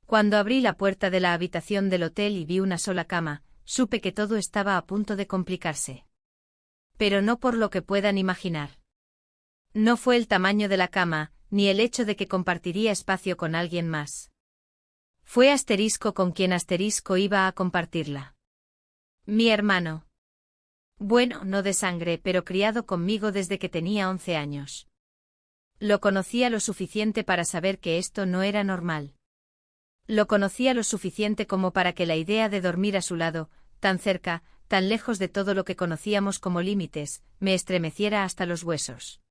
Cuando abrí la puerta de la habitación del hotel y vi una sola cama, supe que todo estaba a punto de complicarse. Pero no por lo que puedan imaginar. No fue el tamaño de la cama, ni el hecho de que compartiría espacio con alguien más. Fue Asterisco con quien Asterisco iba a compartirla. Mi hermano. Bueno, no de sangre, pero criado conmigo desde que tenía 11 años. Lo conocía lo suficiente para saber que esto no era normal. Lo conocía lo suficiente como para que la idea de dormir a su lado, tan cerca, tan lejos de todo lo que conocíamos como límites, me estremeciera hasta los huesos.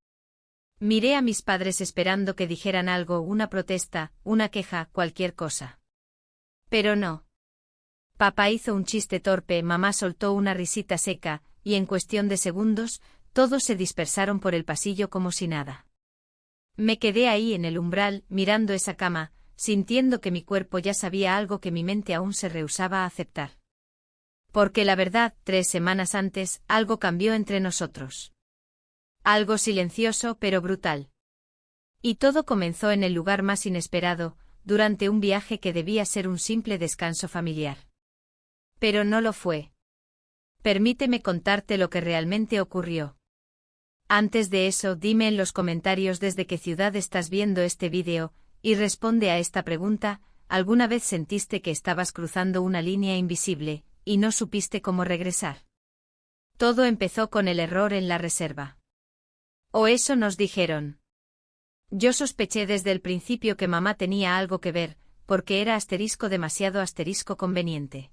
Miré a mis padres esperando que dijeran algo, una protesta, una queja, cualquier cosa. Pero no. Papá hizo un chiste torpe, mamá soltó una risita seca, y en cuestión de segundos, todos se dispersaron por el pasillo como si nada. Me quedé ahí en el umbral, mirando esa cama, sintiendo que mi cuerpo ya sabía algo que mi mente aún se rehusaba a aceptar. Porque la verdad, 3 semanas antes, algo cambió entre nosotros. Algo silencioso pero brutal. Y todo comenzó en el lugar más inesperado, durante un viaje que debía ser un simple descanso familiar. Pero no lo fue. Permíteme contarte lo que realmente ocurrió. Antes de eso, dime en los comentarios desde qué ciudad estás viendo este vídeo, y responde a esta pregunta: ¿alguna vez sentiste que estabas cruzando una línea invisible, y no supiste cómo regresar? Todo empezó con el error en la reserva. O eso nos dijeron. Yo sospeché desde el principio que mamá tenía algo que ver, porque era demasiado conveniente.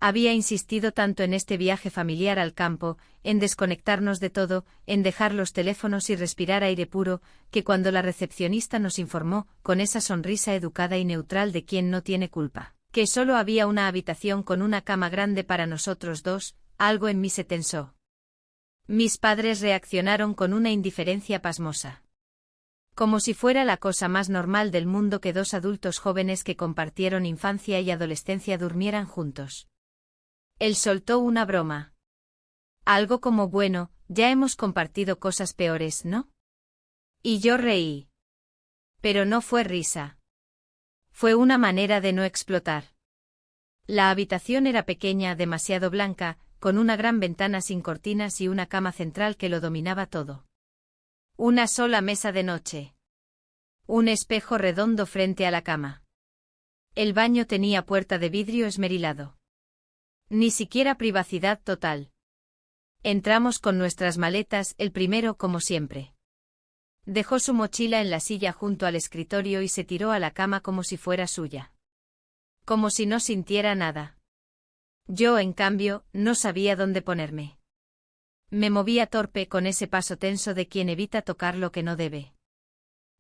Había insistido tanto en este viaje familiar al campo, en desconectarnos de todo, en dejar los teléfonos y respirar aire puro, que cuando la recepcionista nos informó, con esa sonrisa educada y neutral de quien no tiene culpa, que solo había una habitación con una cama grande para nosotros dos, algo en mí se tensó. Mis padres reaccionaron con una indiferencia pasmosa. Como si fuera la cosa más normal del mundo que 2 adultos jóvenes que compartieron infancia y adolescencia durmieran juntos. Él soltó una broma. Algo como: bueno, ya hemos compartido cosas peores, ¿no? Y yo reí. Pero no fue risa. Fue una manera de no explotar. La habitación era pequeña, demasiado blanca, con una gran ventana sin cortinas y una cama central que lo dominaba todo. Una sola mesa de noche. Un espejo redondo frente a la cama. El baño tenía puerta de vidrio esmerilado. Ni siquiera privacidad total. Entramos con nuestras maletas, el primero como siempre. Dejó su mochila en la silla junto al escritorio y se tiró a la cama como si fuera suya. Como si no sintiera nada. Yo, en cambio, no sabía dónde ponerme. Me movía torpe con ese paso tenso de quien evita tocar lo que no debe.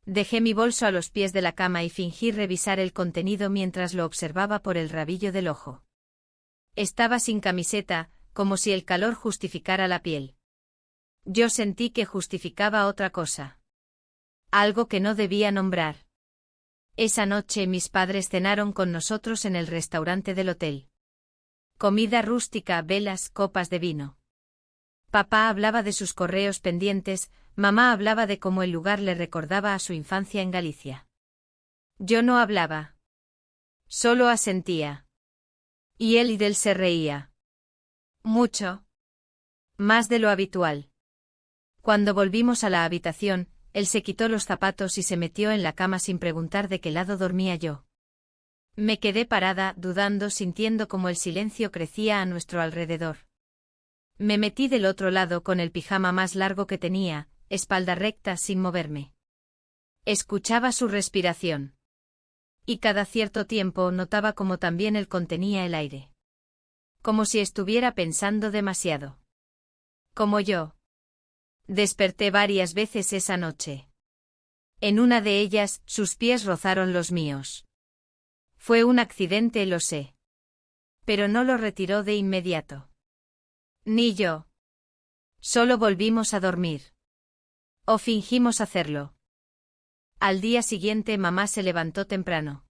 Dejé mi bolso a los pies de la cama y fingí revisar el contenido mientras lo observaba por el rabillo del ojo. Estaba sin camiseta, como si el calor justificara la piel. Yo sentí que justificaba otra cosa. Algo que no debía nombrar. Esa noche mis padres cenaron con nosotros en el restaurante del hotel. Comida rústica, velas, copas de vino. Papá hablaba de sus correos pendientes, mamá hablaba de cómo el lugar le recordaba a su infancia en Galicia. Yo no hablaba. Solo asentía. Y él se reía. Mucho. Más de lo habitual. Cuando volvimos a la habitación, él se quitó los zapatos y se metió en la cama sin preguntar de qué lado dormía yo. Me quedé parada, dudando, sintiendo como el silencio crecía a nuestro alrededor. Me metí del otro lado con el pijama más largo que tenía, espalda recta sin moverme. Escuchaba su respiración. Y cada cierto tiempo notaba como también él contenía el aire. Como si estuviera pensando demasiado. Como yo. Desperté varias veces esa noche. En una de ellas, sus pies rozaron los míos. Fue un accidente, lo sé. Pero no lo retiró de inmediato. Ni yo. Solo volvimos a dormir. O fingimos hacerlo. Al día siguiente mamá se levantó temprano.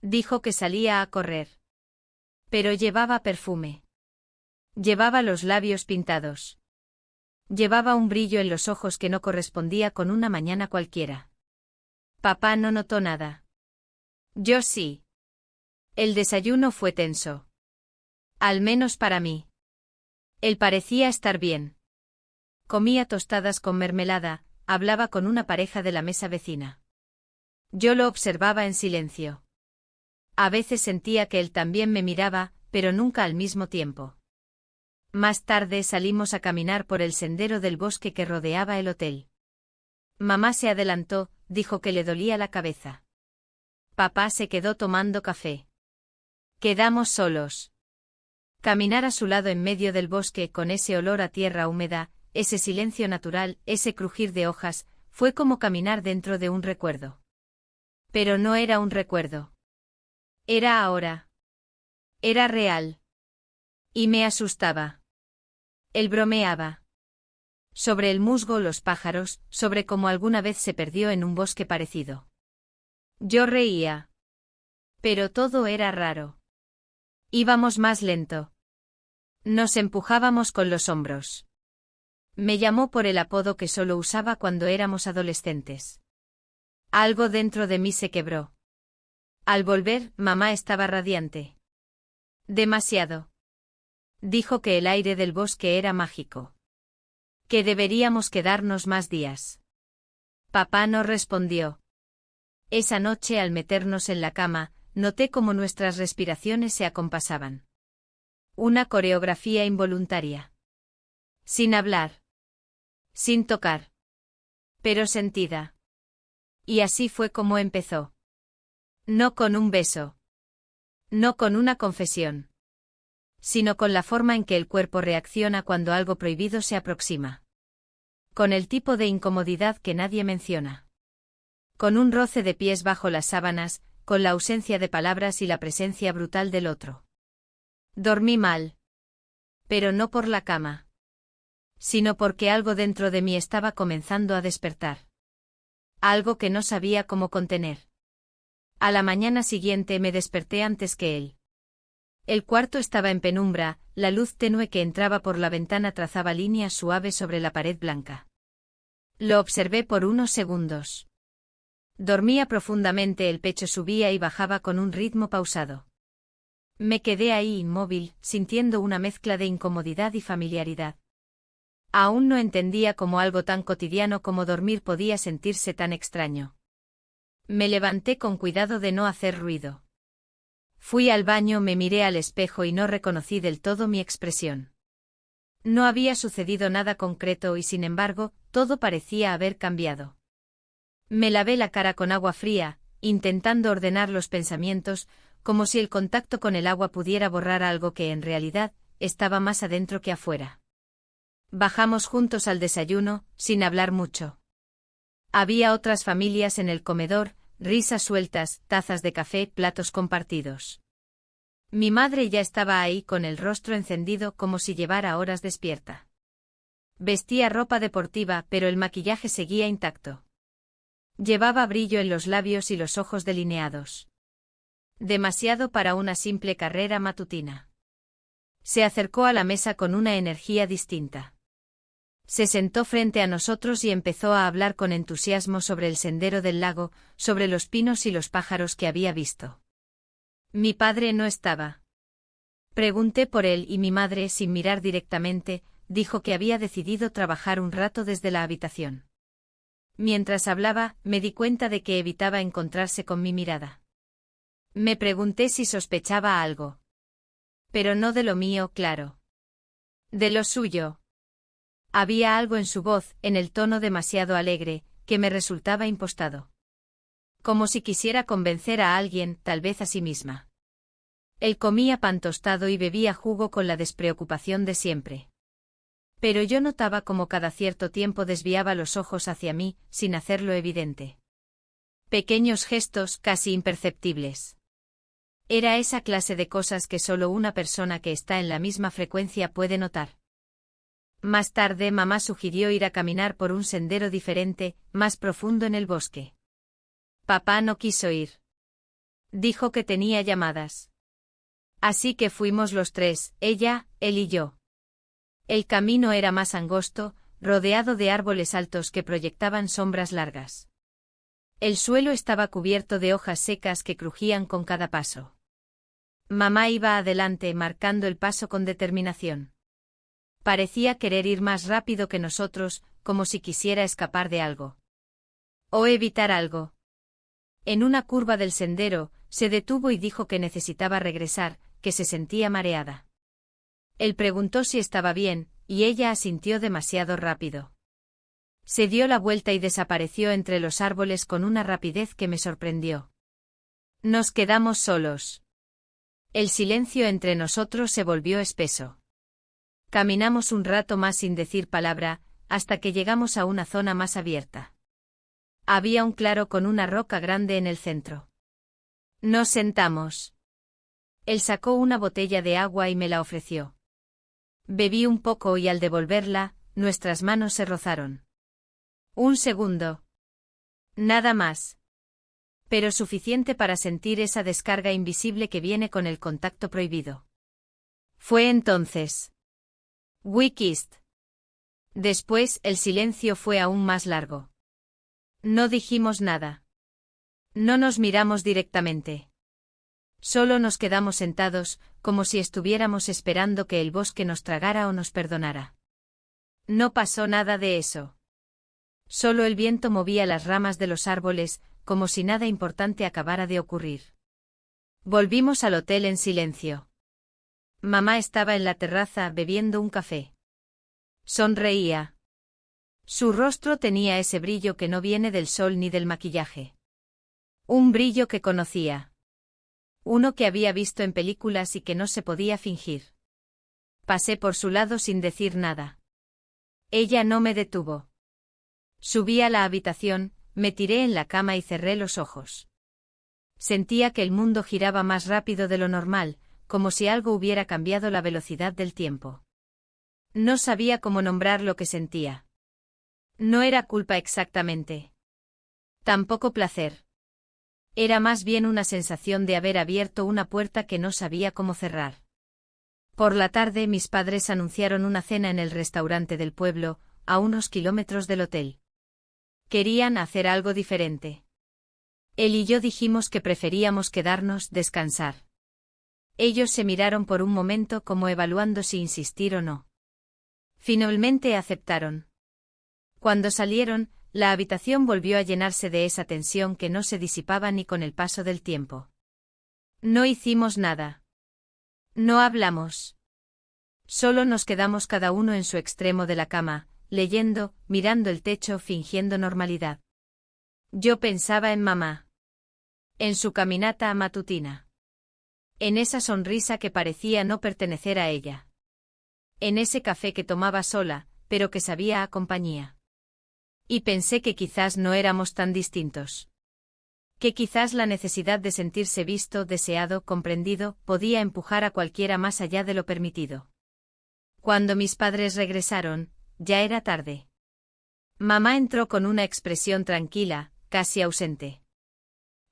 Dijo que salía a correr. Pero llevaba perfume. Llevaba los labios pintados. Llevaba un brillo en los ojos que no correspondía con una mañana cualquiera. Papá no notó nada. Yo sí. El desayuno fue tenso. Al menos para mí. Él parecía estar bien. Comía tostadas con mermelada, hablaba con una pareja de la mesa vecina. Yo lo observaba en silencio. A veces sentía que él también me miraba, pero nunca al mismo tiempo. Más tarde salimos a caminar por el sendero del bosque que rodeaba el hotel. Mamá se adelantó, dijo que le dolía la cabeza. Papá se quedó tomando café. Quedamos solos. Caminar a su lado en medio del bosque con ese olor a tierra húmeda, ese silencio natural, ese crujir de hojas, fue como caminar dentro de un recuerdo. Pero no era un recuerdo. Era ahora. Era real. Y me asustaba. Él bromeaba. Sobre el musgo, los pájaros, sobre cómo alguna vez se perdió en un bosque parecido. Yo reía. Pero todo era raro. Íbamos más lento. Nos empujábamos con los hombros. Me llamó por el apodo que solo usaba cuando éramos adolescentes. Algo dentro de mí se quebró. Al volver, mamá estaba radiante. Demasiado. Dijo que el aire del bosque era mágico. Que deberíamos quedarnos más días. Papá no respondió. Esa noche, al meternos en la cama, noté cómo nuestras respiraciones se acompasaban. Una coreografía involuntaria. Sin hablar. Sin tocar. Pero sentida. Y así fue como empezó. No con un beso. No con una confesión. Sino con la forma en que el cuerpo reacciona cuando algo prohibido se aproxima. Con el tipo de incomodidad que nadie menciona. Con un roce de pies bajo las sábanas, con la ausencia de palabras y la presencia brutal del otro. Dormí mal. Pero no por la cama. Sino porque algo dentro de mí estaba comenzando a despertar. Algo que no sabía cómo contener. A la mañana siguiente me desperté antes que él. El cuarto estaba en penumbra, la luz tenue que entraba por la ventana trazaba líneas suaves sobre la pared blanca. Lo observé por unos segundos. Dormía profundamente, el pecho subía y bajaba con un ritmo pausado. Me quedé ahí inmóvil, sintiendo una mezcla de incomodidad y familiaridad. Aún no entendía cómo algo tan cotidiano como dormir podía sentirse tan extraño. Me levanté con cuidado de no hacer ruido. Fui al baño, me miré al espejo y no reconocí del todo mi expresión. No había sucedido nada concreto y sin embargo, todo parecía haber cambiado. Me lavé la cara con agua fría, intentando ordenar los pensamientos, como si el contacto con el agua pudiera borrar algo que en realidad estaba más adentro que afuera. Bajamos juntos al desayuno, sin hablar mucho. Había otras familias en el comedor, risas sueltas, tazas de café, platos compartidos. Mi madre ya estaba ahí con el rostro encendido como si llevara horas despierta. Vestía ropa deportiva, pero el maquillaje seguía intacto. Llevaba brillo en los labios y los ojos delineados. Demasiado para una simple carrera matutina. Se acercó a la mesa con una energía distinta. Se sentó frente a nosotros y empezó a hablar con entusiasmo sobre el sendero del lago, sobre los pinos y los pájaros que había visto. Mi padre no estaba. Pregunté por él y mi madre, sin mirar directamente, dijo que había decidido trabajar un rato desde la habitación. Mientras hablaba, me di cuenta de que evitaba encontrarse con mi mirada. Me pregunté si sospechaba algo. Pero no de lo mío, claro. De lo suyo. Había algo en su voz, en el tono demasiado alegre, que me resultaba impostado. Como si quisiera convencer a alguien, tal vez a sí misma. Él comía pan tostado y bebía jugo con la despreocupación de siempre. Pero yo notaba como cada cierto tiempo desviaba los ojos hacia mí, sin hacerlo evidente. Pequeños gestos, casi imperceptibles. Era esa clase de cosas que solo una persona que está en la misma frecuencia puede notar. Más tarde mamá sugirió ir a caminar por un sendero diferente, más profundo en el bosque. Papá no quiso ir. Dijo que tenía llamadas. Así que fuimos los tres, ella, él y yo. El camino era más angosto, rodeado de árboles altos que proyectaban sombras largas. El suelo estaba cubierto de hojas secas que crujían con cada paso. Mamá iba adelante marcando el paso con determinación. Parecía querer ir más rápido que nosotros, como si quisiera escapar de algo. O evitar algo. En una curva del sendero, se detuvo y dijo que necesitaba regresar, que se sentía mareada. Él preguntó si estaba bien, y ella asintió demasiado rápido. Se dio la vuelta y desapareció entre los árboles con una rapidez que me sorprendió. Nos quedamos solos. El silencio entre nosotros se volvió espeso. Caminamos un rato más sin decir palabra, hasta que llegamos a una zona más abierta. Había un claro con una roca grande en el centro. Nos sentamos. Él sacó una botella de agua y me la ofreció. Bebí un poco y al devolverla, nuestras manos se rozaron. Un segundo. Nada más. Pero suficiente para sentir esa descarga invisible que viene con el contacto prohibido. Fue entonces. We kissed. Después el silencio fue aún más largo. No dijimos nada. No nos miramos directamente. Solo nos quedamos sentados, como si estuviéramos esperando que el bosque nos tragara o nos perdonara. No pasó nada de eso. Solo el viento movía las ramas de los árboles, como si nada importante acabara de ocurrir. Volvimos al hotel en silencio. Mamá estaba en la terraza bebiendo un café. Sonreía. Su rostro tenía ese brillo que no viene del sol ni del maquillaje. Un brillo que conocía. Uno que había visto en películas y que no se podía fingir. Pasé por su lado sin decir nada. Ella no me detuvo. Subí a la habitación, me tiré en la cama y cerré los ojos. Sentía que el mundo giraba más rápido de lo normal, como si algo hubiera cambiado la velocidad del tiempo. No sabía cómo nombrar lo que sentía. No era culpa exactamente. Tampoco placer. Era más bien una sensación de haber abierto una puerta que no sabía cómo cerrar. Por la tarde mis padres anunciaron una cena en el restaurante del pueblo, a unos kilómetros del hotel. Querían hacer algo diferente. Él y yo dijimos que preferíamos quedarnos, descansar. Ellos se miraron por un momento como evaluando si insistir o no. Finalmente aceptaron. Cuando salieron, la habitación volvió a llenarse de esa tensión que no se disipaba ni con el paso del tiempo. No hicimos nada. No hablamos. Solo nos quedamos cada uno en su extremo de la cama, leyendo, mirando el techo, fingiendo normalidad. Yo pensaba en mamá. En su caminata matutina. En esa sonrisa que parecía no pertenecer a ella. En ese café que tomaba sola, pero que sabía a compañía. Y pensé que quizás no éramos tan distintos. Que quizás la necesidad de sentirse visto, deseado, comprendido, podía empujar a cualquiera más allá de lo permitido. Cuando mis padres regresaron, ya era tarde. Mamá entró con una expresión tranquila, casi ausente.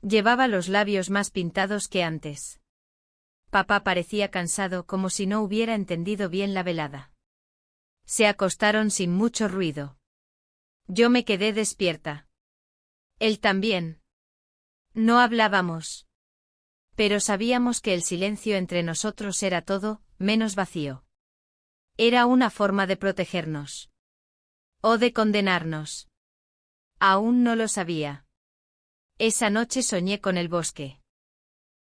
Llevaba los labios más pintados que antes. Papá parecía cansado, como si no hubiera entendido bien la velada. Se acostaron sin mucho ruido. Yo me quedé despierta. Él también. No hablábamos. Pero sabíamos que el silencio entre nosotros era todo, menos vacío. Era una forma de protegernos. O de condenarnos. Aún no lo sabía. Esa noche soñé con el bosque.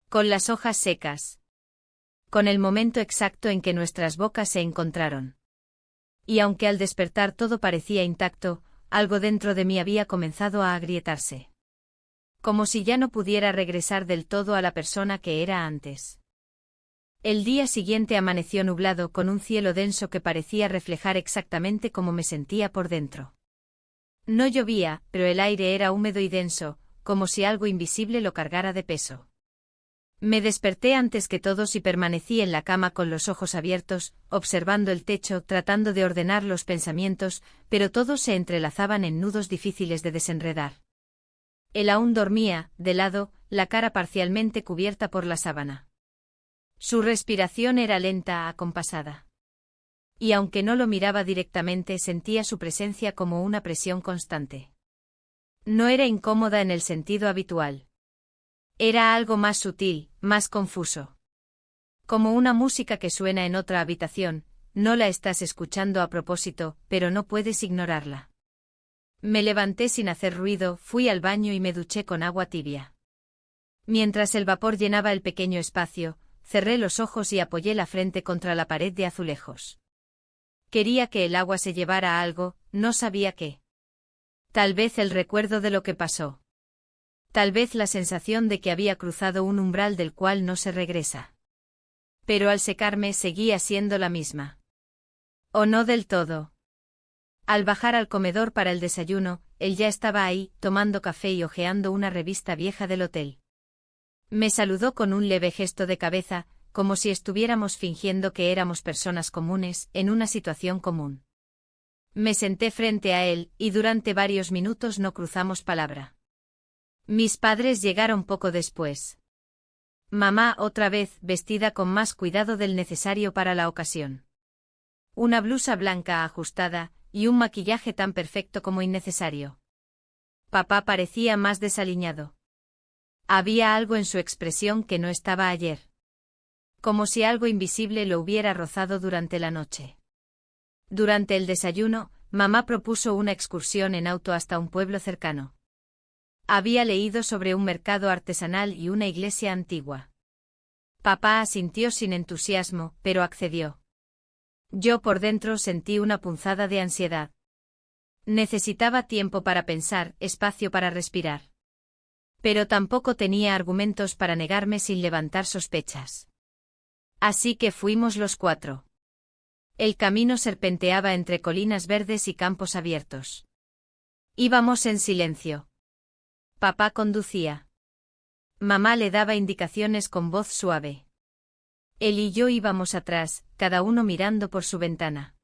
Con las hojas secas. Con el momento exacto en que nuestras bocas se encontraron. Y aunque al despertar todo parecía intacto, algo dentro de mí había comenzado a agrietarse. Como si ya no pudiera regresar del todo a la persona que era antes. El día siguiente amaneció nublado con un cielo denso que parecía reflejar exactamente cómo me sentía por dentro. No llovía, pero el aire era húmedo y denso, como si algo invisible lo cargara de peso. Me desperté antes que todos y permanecí en la cama con los ojos abiertos, observando el techo, tratando de ordenar los pensamientos, pero todos se entrelazaban en nudos difíciles de desenredar. Él aún dormía, de lado, la cara parcialmente cubierta por la sábana. Su respiración era lenta, acompasada. Y aunque no lo miraba directamente, sentía su presencia como una presión constante. No era incómoda en el sentido habitual. Era algo más sutil, más confuso. Como una música que suena en otra habitación, no la estás escuchando a propósito, pero no puedes ignorarla. Me levanté sin hacer ruido, fui al baño y me duché con agua tibia. Mientras el vapor llenaba el pequeño espacio, cerré los ojos y apoyé la frente contra la pared de azulejos. Quería que el agua se llevara algo, no sabía qué. Tal vez el recuerdo de lo que pasó. Tal vez la sensación de que había cruzado un umbral del cual no se regresa. Pero al secarme seguía siendo la misma. O no del todo. Al bajar al comedor para el desayuno, él ya estaba ahí, tomando café y hojeando una revista vieja del hotel. Me saludó con un leve gesto de cabeza, como si estuviéramos fingiendo que éramos personas comunes, en una situación común. Me senté frente a él, y durante varios minutos no cruzamos palabra. Mis padres llegaron poco después. Mamá otra vez, vestida con más cuidado del necesario para la ocasión. Una blusa blanca ajustada, y un maquillaje tan perfecto como innecesario. Papá parecía más desaliñado. Había algo en su expresión que no estaba ayer. Como si algo invisible lo hubiera rozado durante la noche. Durante el desayuno, mamá propuso una excursión en auto hasta un pueblo cercano. Había leído sobre un mercado artesanal y una iglesia antigua. Papá asintió sin entusiasmo, pero accedió. Yo por dentro sentí una punzada de ansiedad. Necesitaba tiempo para pensar, espacio para respirar. Pero tampoco tenía argumentos para negarme sin levantar sospechas. Así que fuimos los 4. El camino serpenteaba entre colinas verdes y campos abiertos. Íbamos en silencio. Papá conducía. Mamá le daba indicaciones con voz suave. Él y yo íbamos atrás, cada uno mirando por su ventana.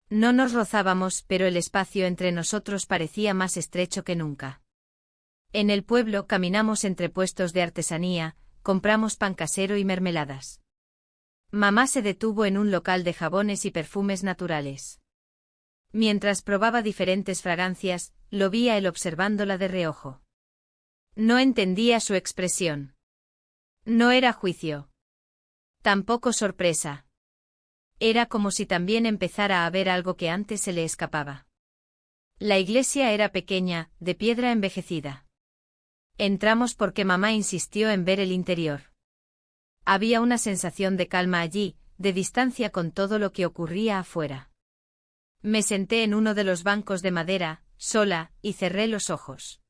No nos rozábamos, pero el espacio entre nosotros parecía más estrecho que nunca. En el pueblo caminamos entre puestos de artesanía, compramos pan casero y mermeladas. Mamá se detuvo en un local de jabones y perfumes naturales. Mientras probaba diferentes fragancias, lo vi a él observándola de reojo. No entendía su expresión. No era juicio. Tampoco sorpresa. Era como si también empezara a ver algo que antes se le escapaba. La iglesia era pequeña, de piedra envejecida. Entramos porque mamá insistió en ver el interior. Había una sensación de calma allí, de distancia con todo lo que ocurría afuera. Me senté en uno de los bancos de madera, sola, y cerré los ojos.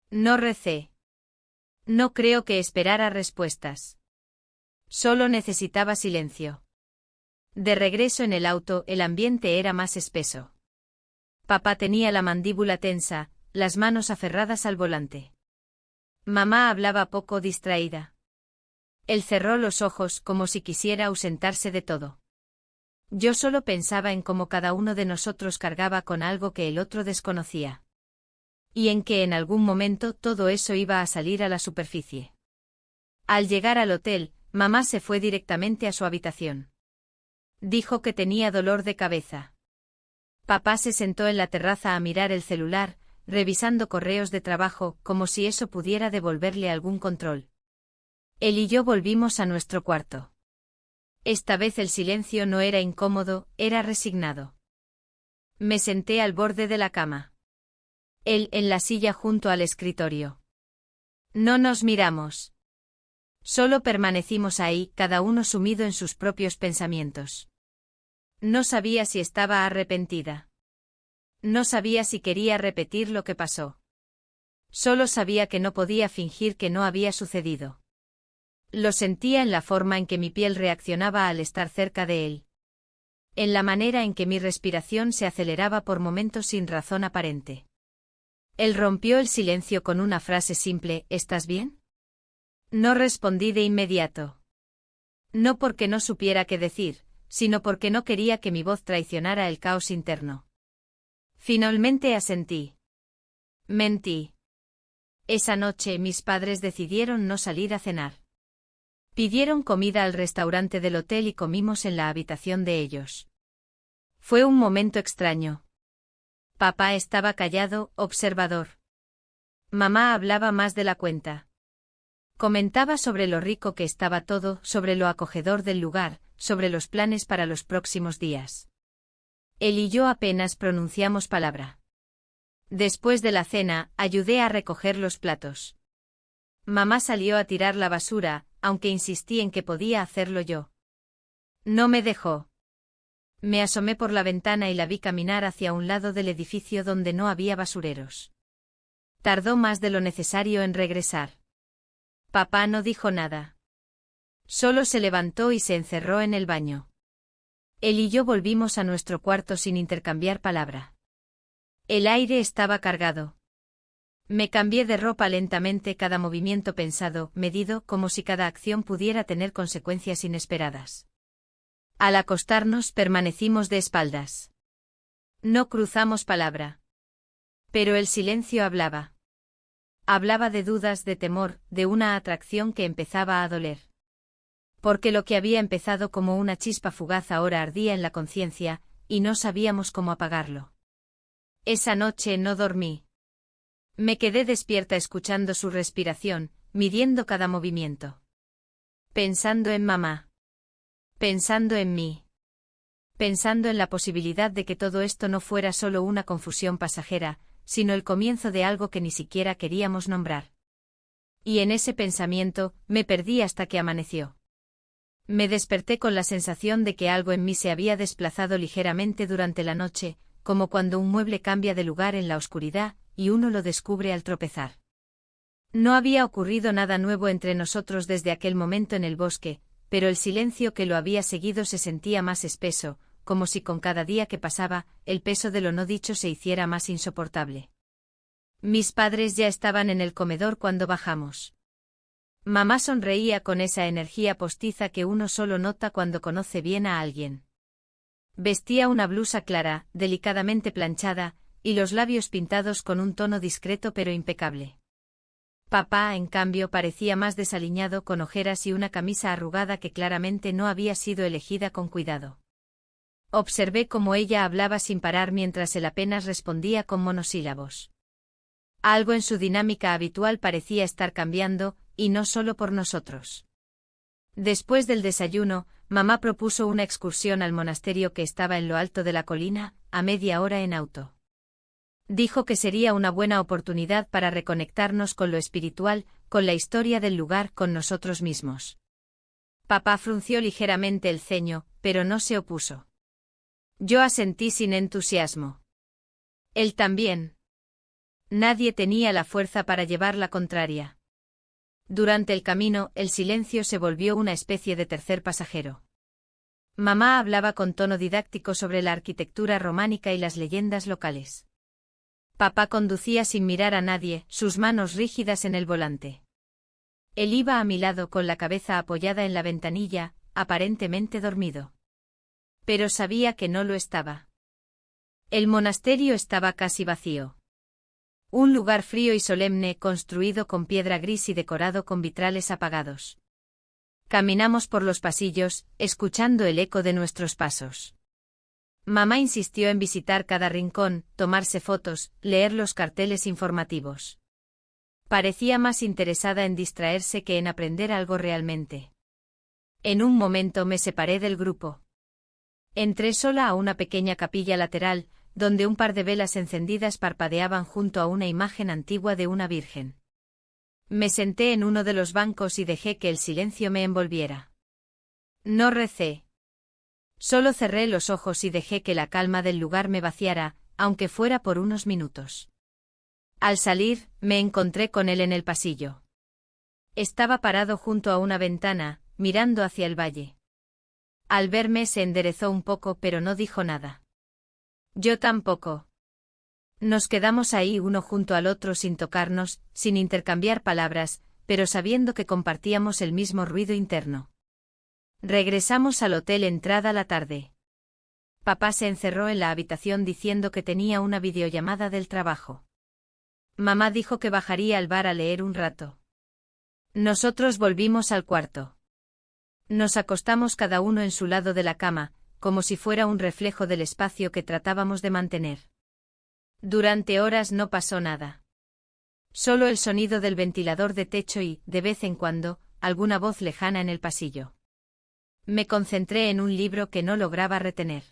No recé. No creo que esperara respuestas. Solo necesitaba silencio. De regreso en el auto, el ambiente era más espeso. Papá tenía la mandíbula tensa, las manos aferradas al volante. Mamá hablaba poco, distraída. Él cerró los ojos como si quisiera ausentarse de todo. Yo solo pensaba en cómo cada uno de nosotros cargaba con algo que el otro desconocía. Y en que en algún momento todo eso iba a salir a la superficie. Al llegar al hotel, mamá se fue directamente a su habitación. Dijo que tenía dolor de cabeza. Papá se sentó en la terraza a mirar el celular, revisando correos de trabajo, como si eso pudiera devolverle algún control. Él y yo volvimos a nuestro cuarto. Esta vez el silencio no era incómodo, era resignado. Me senté al borde de la cama. Él en la silla junto al escritorio. No nos miramos. Solo permanecimos ahí, cada uno sumido en sus propios pensamientos. No sabía si estaba arrepentida. No sabía si quería repetir lo que pasó. Solo sabía que no podía fingir que no había sucedido. Lo sentía en la forma en que mi piel reaccionaba al estar cerca de él. En la manera en que mi respiración se aceleraba por momentos sin razón aparente. Él rompió el silencio con una frase simple: ¿estás bien? No respondí de inmediato. No porque no supiera qué decir, sino porque no quería que mi voz traicionara el caos interno. Finalmente asentí. Mentí. Esa noche mis padres decidieron no salir a cenar. Pidieron comida al restaurante del hotel y comimos en la habitación de ellos. Fue un momento extraño. Papá estaba callado, observador. Mamá hablaba más de la cuenta. Comentaba sobre lo rico que estaba todo, sobre lo acogedor del lugar, sobre los planes para los próximos días. Él y yo apenas pronunciamos palabra. Después de la cena, ayudé a recoger los platos. Mamá salió a tirar la basura, aunque insistí en que podía hacerlo yo. No me dejó. Me asomé por la ventana y la vi caminar hacia un lado del edificio donde no había basureros. Tardó más de lo necesario en regresar. Papá no dijo nada. Solo se levantó y se encerró en el baño. Él y yo volvimos a nuestro cuarto sin intercambiar palabra. El aire estaba cargado. Me cambié de ropa lentamente, cada movimiento pensado, medido, como si cada acción pudiera tener consecuencias inesperadas. Al acostarnos permanecimos de espaldas. No cruzamos palabra. Pero el silencio hablaba. Hablaba de dudas, de temor, de una atracción que empezaba a doler. Porque lo que había empezado como una chispa fugaz ahora ardía en la conciencia, y no sabíamos cómo apagarlo. Esa noche no dormí. Me quedé despierta escuchando su respiración, midiendo cada movimiento. Pensando en mamá. Pensando en mí. Pensando en la posibilidad de que todo esto no fuera solo una confusión pasajera, sino el comienzo de algo que ni siquiera queríamos nombrar. Y en ese pensamiento, me perdí hasta que amaneció. Me desperté con la sensación de que algo en mí se había desplazado ligeramente durante la noche, como cuando un mueble cambia de lugar en la oscuridad, y uno lo descubre al tropezar. No había ocurrido nada nuevo entre nosotros desde aquel momento en el bosque, pero el silencio que lo había seguido se sentía más espeso, como si con cada día que pasaba, el peso de lo no dicho se hiciera más insoportable. Mis padres ya estaban en el comedor cuando bajamos. Mamá sonreía con esa energía postiza que uno solo nota cuando conoce bien a alguien. Vestía una blusa clara, delicadamente planchada, y los labios pintados con un tono discreto pero impecable. Papá, en cambio, parecía más desaliñado, con ojeras y una camisa arrugada que claramente no había sido elegida con cuidado. Observé cómo ella hablaba sin parar mientras él apenas respondía con monosílabos. Algo en su dinámica habitual parecía estar cambiando, y no solo por nosotros. Después del desayuno, mamá propuso una excursión al monasterio que estaba en lo alto de la colina, a media hora en auto. Dijo que sería una buena oportunidad para reconectarnos con lo espiritual, con la historia del lugar, con nosotros mismos. Papá frunció ligeramente el ceño, pero no se opuso. Yo asentí sin entusiasmo. Él también. Nadie tenía la fuerza para llevar la contraria. Durante el camino, el silencio se volvió una especie de tercer pasajero. Mamá hablaba con tono didáctico sobre la arquitectura románica y las leyendas locales. Papá conducía sin mirar a nadie, sus manos rígidas en el volante. Él iba a mi lado con la cabeza apoyada en la ventanilla, aparentemente dormido. Pero sabía que no lo estaba. El monasterio estaba casi vacío. Un lugar frío y solemne, construido con piedra gris y decorado con vitrales apagados. Caminamos por los pasillos, escuchando el eco de nuestros pasos. Mamá insistió en visitar cada rincón, tomarse fotos, leer los carteles informativos. Parecía más interesada en distraerse que en aprender algo realmente. En un momento me separé del grupo. Entré sola a una pequeña capilla lateral, donde un par de velas encendidas parpadeaban junto a una imagen antigua de una virgen. Me senté en uno de los bancos y dejé que el silencio me envolviera. No recé. Solo cerré los ojos y dejé que la calma del lugar me vaciara, aunque fuera por unos minutos. Al salir, me encontré con él en el pasillo. Estaba parado junto a una ventana, mirando hacia el valle. Al verme se enderezó un poco, pero no dijo nada. Yo tampoco. Nos quedamos ahí uno junto al otro sin tocarnos, sin intercambiar palabras, pero sabiendo que compartíamos el mismo ruido interno. Regresamos al hotel entrada la tarde. Papá se encerró en la habitación diciendo que tenía una videollamada del trabajo. Mamá dijo que bajaría al bar a leer un rato. Nosotros volvimos al cuarto. Nos acostamos cada uno en su lado de la cama, como si fuera un reflejo del espacio que tratábamos de mantener. Durante horas no pasó nada. Solo el sonido del ventilador de techo y, de vez en cuando, alguna voz lejana en el pasillo. Me concentré en un libro que no lograba retener.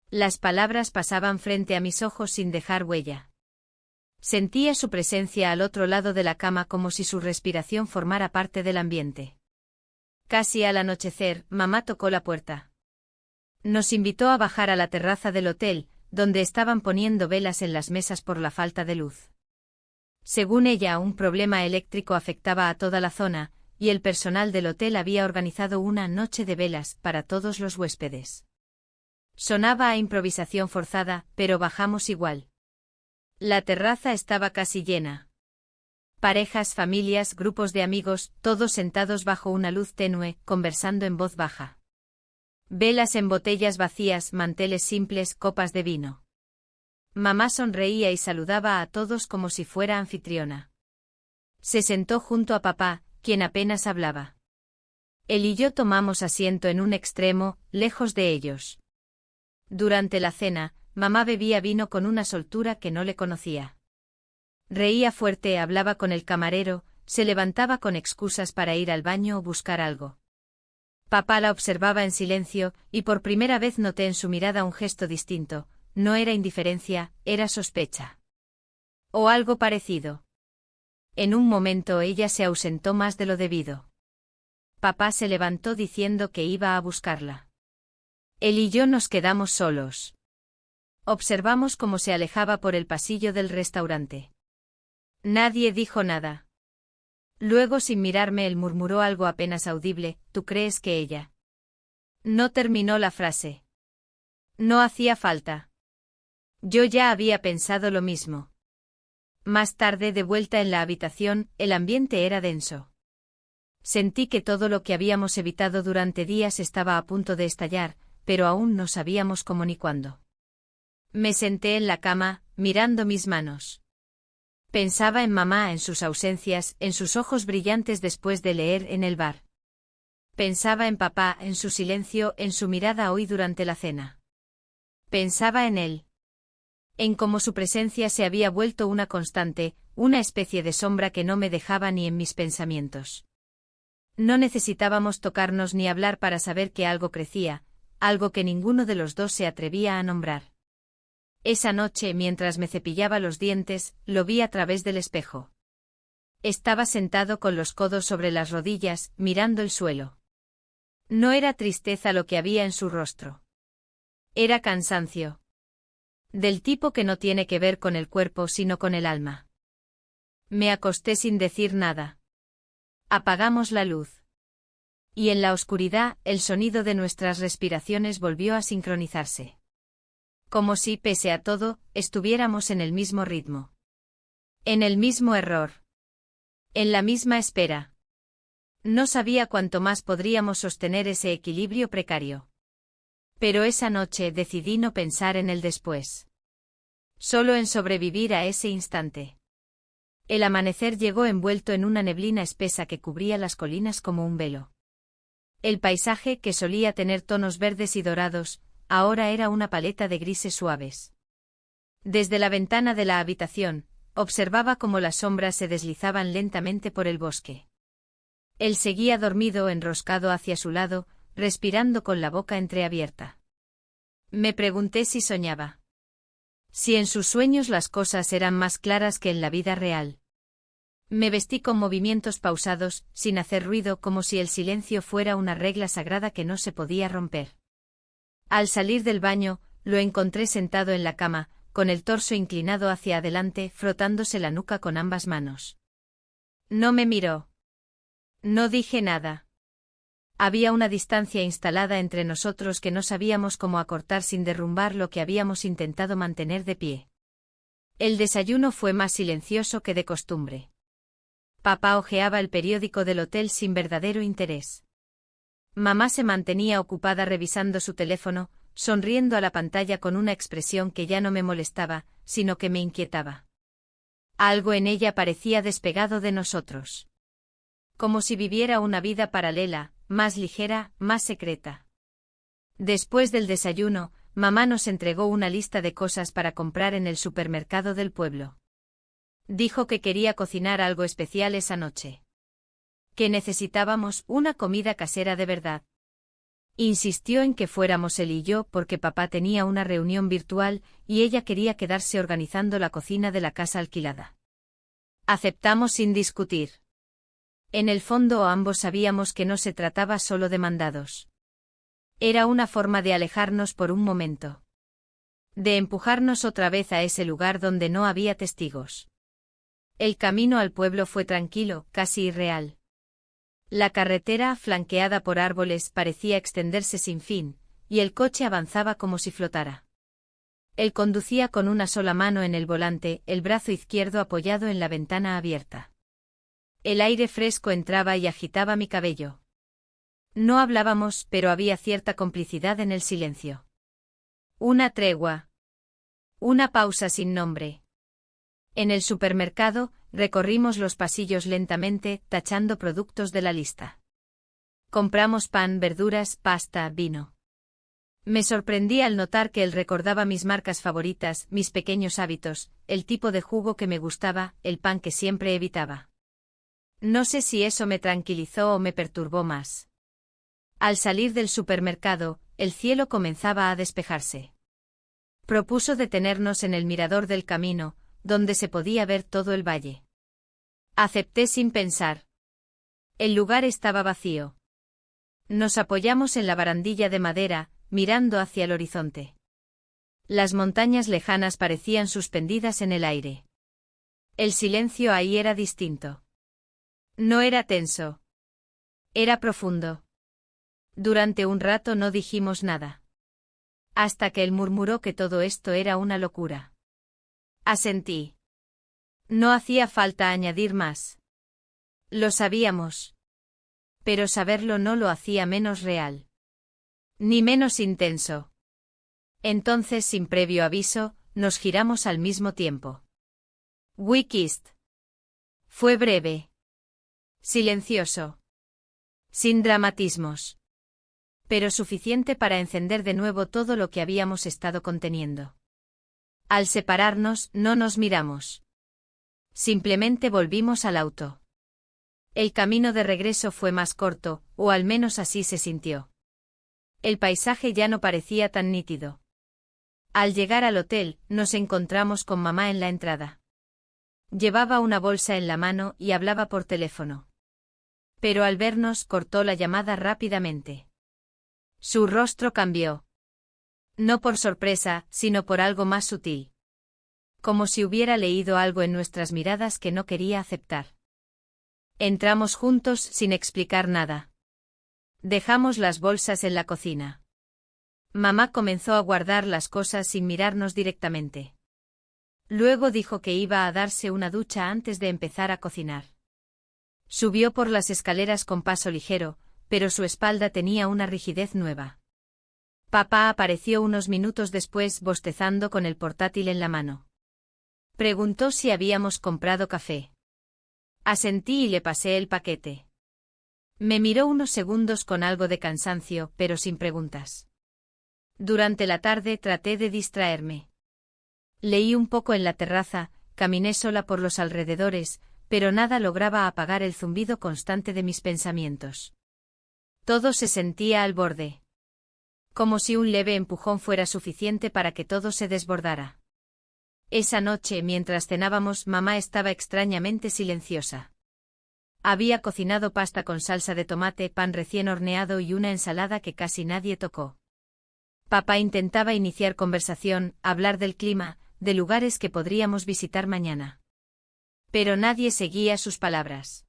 Las palabras pasaban frente a mis ojos sin dejar huella. Sentía su presencia al otro lado de la cama como si su respiración formara parte del ambiente. Casi al anochecer, mamá tocó la puerta. Nos invitó a bajar a la terraza del hotel, donde estaban poniendo velas en las mesas por la falta de luz. Según ella, un problema eléctrico afectaba a toda la zona, y el personal del hotel había organizado una noche de velas para todos los huéspedes. Sonaba a improvisación forzada, pero bajamos igual. La terraza estaba casi llena. Parejas, familias, grupos de amigos, todos sentados bajo una luz tenue, conversando en voz baja. Velas en botellas vacías, manteles simples, copas de vino. Mamá sonreía y saludaba a todos como si fuera anfitriona. Se sentó junto a papá, quien apenas hablaba. Él y yo tomamos asiento en un extremo, lejos de ellos. Durante la cena, mamá bebía vino con una soltura que no le conocía. Reía fuerte, hablaba con el camarero, se levantaba con excusas para ir al baño o buscar algo. Papá la observaba en silencio, y por primera vez noté en su mirada un gesto distinto. No era indiferencia, era sospecha. O algo parecido. En un momento ella se ausentó más de lo debido. Papá se levantó diciendo que iba a buscarla. Él y yo nos quedamos solos. Observamos cómo se alejaba por el pasillo del restaurante. Nadie dijo nada. Luego, sin mirarme, él murmuró algo apenas audible: ¿tú crees que ella? No terminó la frase. No hacía falta. Yo ya había pensado lo mismo. Más tarde, de vuelta en la habitación, el ambiente era denso. Sentí que todo lo que habíamos evitado durante días estaba a punto de estallar, pero aún no sabíamos cómo ni cuándo. Me senté en la cama, mirando mis manos. Pensaba en mamá, en sus ausencias, en sus ojos brillantes después de leer en el bar. Pensaba en papá, en su silencio, en su mirada hoy durante la cena. Pensaba en él. En cómo su presencia se había vuelto una constante, una especie de sombra que no me dejaba ni en mis pensamientos. No necesitábamos tocarnos ni hablar para saber que algo crecía, algo que ninguno de los dos se atrevía a nombrar. Esa noche, mientras me cepillaba los dientes, lo vi a través del espejo. Estaba sentado con los codos sobre las rodillas, mirando el suelo. No era tristeza lo que había en su rostro. Era cansancio. Del tipo que no tiene que ver con el cuerpo sino con el alma. Me acosté sin decir nada. Apagamos la luz. Y en la oscuridad, el sonido de nuestras respiraciones volvió a sincronizarse. Como si, pese a todo, estuviéramos en el mismo ritmo. En el mismo error. En la misma espera. No sabía cuánto más podríamos sostener ese equilibrio precario. Pero esa noche decidí no pensar en el después. Solo en sobrevivir a ese instante. El amanecer llegó envuelto en una neblina espesa que cubría las colinas como un velo. El paisaje, que solía tener tonos verdes y dorados, ahora era una paleta de grises suaves. Desde la ventana de la habitación, observaba cómo las sombras se deslizaban lentamente por el bosque. Él seguía dormido, enroscado hacia su lado, respirando con la boca entreabierta. Me pregunté si soñaba. Si en sus sueños las cosas eran más claras que en la vida real. Me vestí con movimientos pausados, sin hacer ruido, como si el silencio fuera una regla sagrada que no se podía romper. Al salir del baño, lo encontré sentado en la cama, con el torso inclinado hacia adelante, frotándose la nuca con ambas manos. No me miró. No dije nada. Había una distancia instalada entre nosotros que no sabíamos cómo acortar sin derrumbar lo que habíamos intentado mantener de pie. El desayuno fue más silencioso que de costumbre. Papá hojeaba el periódico del hotel sin verdadero interés. Mamá se mantenía ocupada revisando su teléfono, sonriendo a la pantalla con una expresión que ya no me molestaba, sino que me inquietaba. Algo en ella parecía despegado de nosotros. Como si viviera una vida paralela, más ligera, más secreta. Después del desayuno, mamá nos entregó una lista de cosas para comprar en el supermercado del pueblo. Dijo que quería cocinar algo especial esa noche. Que necesitábamos una comida casera de verdad. Insistió en que fuéramos él y yo porque papá tenía una reunión virtual y ella quería quedarse organizando la cocina de la casa alquilada. Aceptamos sin discutir. En el fondo ambos sabíamos que no se trataba solo de mandados. Era una forma de alejarnos por un momento. De empujarnos otra vez a ese lugar donde no había testigos. El camino al pueblo fue tranquilo, casi irreal. La carretera, flanqueada por árboles, parecía extenderse sin fin, y el coche avanzaba como si flotara. Él conducía con una sola mano en el volante, el brazo izquierdo apoyado en la ventana abierta. El aire fresco entraba y agitaba mi cabello. No hablábamos, pero había cierta complicidad en el silencio. Una tregua. Una pausa sin nombre. En el supermercado, recorrimos los pasillos lentamente, tachando productos de la lista. Compramos pan, verduras, pasta, vino. Me sorprendí al notar que él recordaba mis marcas favoritas, mis pequeños hábitos, el tipo de jugo que me gustaba, el pan que siempre evitaba. No sé si eso me tranquilizó o me perturbó más. Al salir del supermercado, el cielo comenzaba a despejarse. Propuso detenernos en el mirador del camino, donde se podía ver todo el valle. Acepté sin pensar. El lugar estaba vacío. Nos apoyamos en la barandilla de madera, mirando hacia el horizonte. Las montañas lejanas parecían suspendidas en el aire. El silencio ahí era distinto. No era tenso. Era profundo. Durante un rato no dijimos nada. Hasta que él murmuró que todo esto era una locura. Asentí. No hacía falta añadir más. Lo sabíamos. Pero saberlo no lo hacía menos real. Ni menos intenso. Entonces, sin previo aviso, nos giramos al mismo tiempo. We kissed. Fue breve. Silencioso. Sin dramatismos. Pero suficiente para encender de nuevo todo lo que habíamos estado conteniendo. Al separarnos, no nos miramos. Simplemente volvimos al auto. El camino de regreso fue más corto, o al menos así se sintió. El paisaje ya no parecía tan nítido. Al llegar al hotel, nos encontramos con mamá en la entrada. Llevaba una bolsa en la mano y hablaba por teléfono. Pero al vernos cortó la llamada rápidamente. Su rostro cambió. No por sorpresa, sino por algo más sutil. Como si hubiera leído algo en nuestras miradas que no quería aceptar. Entramos juntos sin explicar nada. Dejamos las bolsas en la cocina. Mamá comenzó a guardar las cosas sin mirarnos directamente. Luego dijo que iba a darse una ducha antes de empezar a cocinar. Subió por las escaleras con paso ligero, pero su espalda tenía una rigidez nueva. Papá apareció unos minutos después bostezando con el portátil en la mano. Preguntó si habíamos comprado café. Asentí y le pasé el paquete. Me miró unos segundos con algo de cansancio, pero sin preguntas. Durante la tarde traté de distraerme. Leí un poco en la terraza, caminé sola por los alrededores, pero nada lograba apagar el zumbido constante de mis pensamientos. Todo se sentía al borde. Como si un leve empujón fuera suficiente para que todo se desbordara. Esa noche, mientras cenábamos, mamá estaba extrañamente silenciosa. Había cocinado pasta con salsa de tomate, pan recién horneado y una ensalada que casi nadie tocó. Papá intentaba iniciar conversación, hablar del clima, de lugares que podríamos visitar mañana. Pero nadie seguía sus palabras.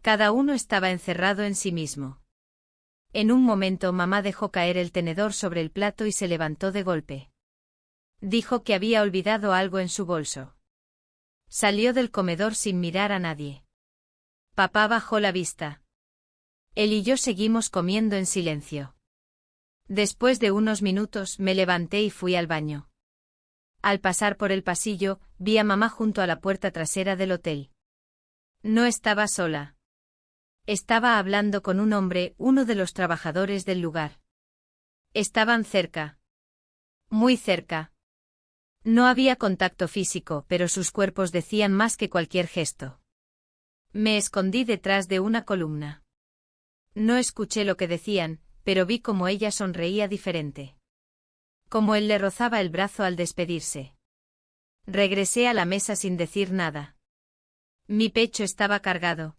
Cada uno estaba encerrado en sí mismo. En un momento mamá dejó caer el tenedor sobre el plato y se levantó de golpe. Dijo que había olvidado algo en su bolso. Salió del comedor sin mirar a nadie. Papá bajó la vista. Él y yo seguimos comiendo en silencio. Después de unos minutos me levanté y fui al baño. Al pasar por el pasillo, vi a mamá junto a la puerta trasera del hotel. No estaba sola. Estaba hablando con un hombre, uno de los trabajadores del lugar. Estaban cerca. Muy cerca. No había contacto físico, pero sus cuerpos decían más que cualquier gesto. Me escondí detrás de una columna. No escuché lo que decían, pero vi cómo ella sonreía diferente. Como él le rozaba el brazo al despedirse. Regresé a la mesa sin decir nada. Mi pecho estaba cargado.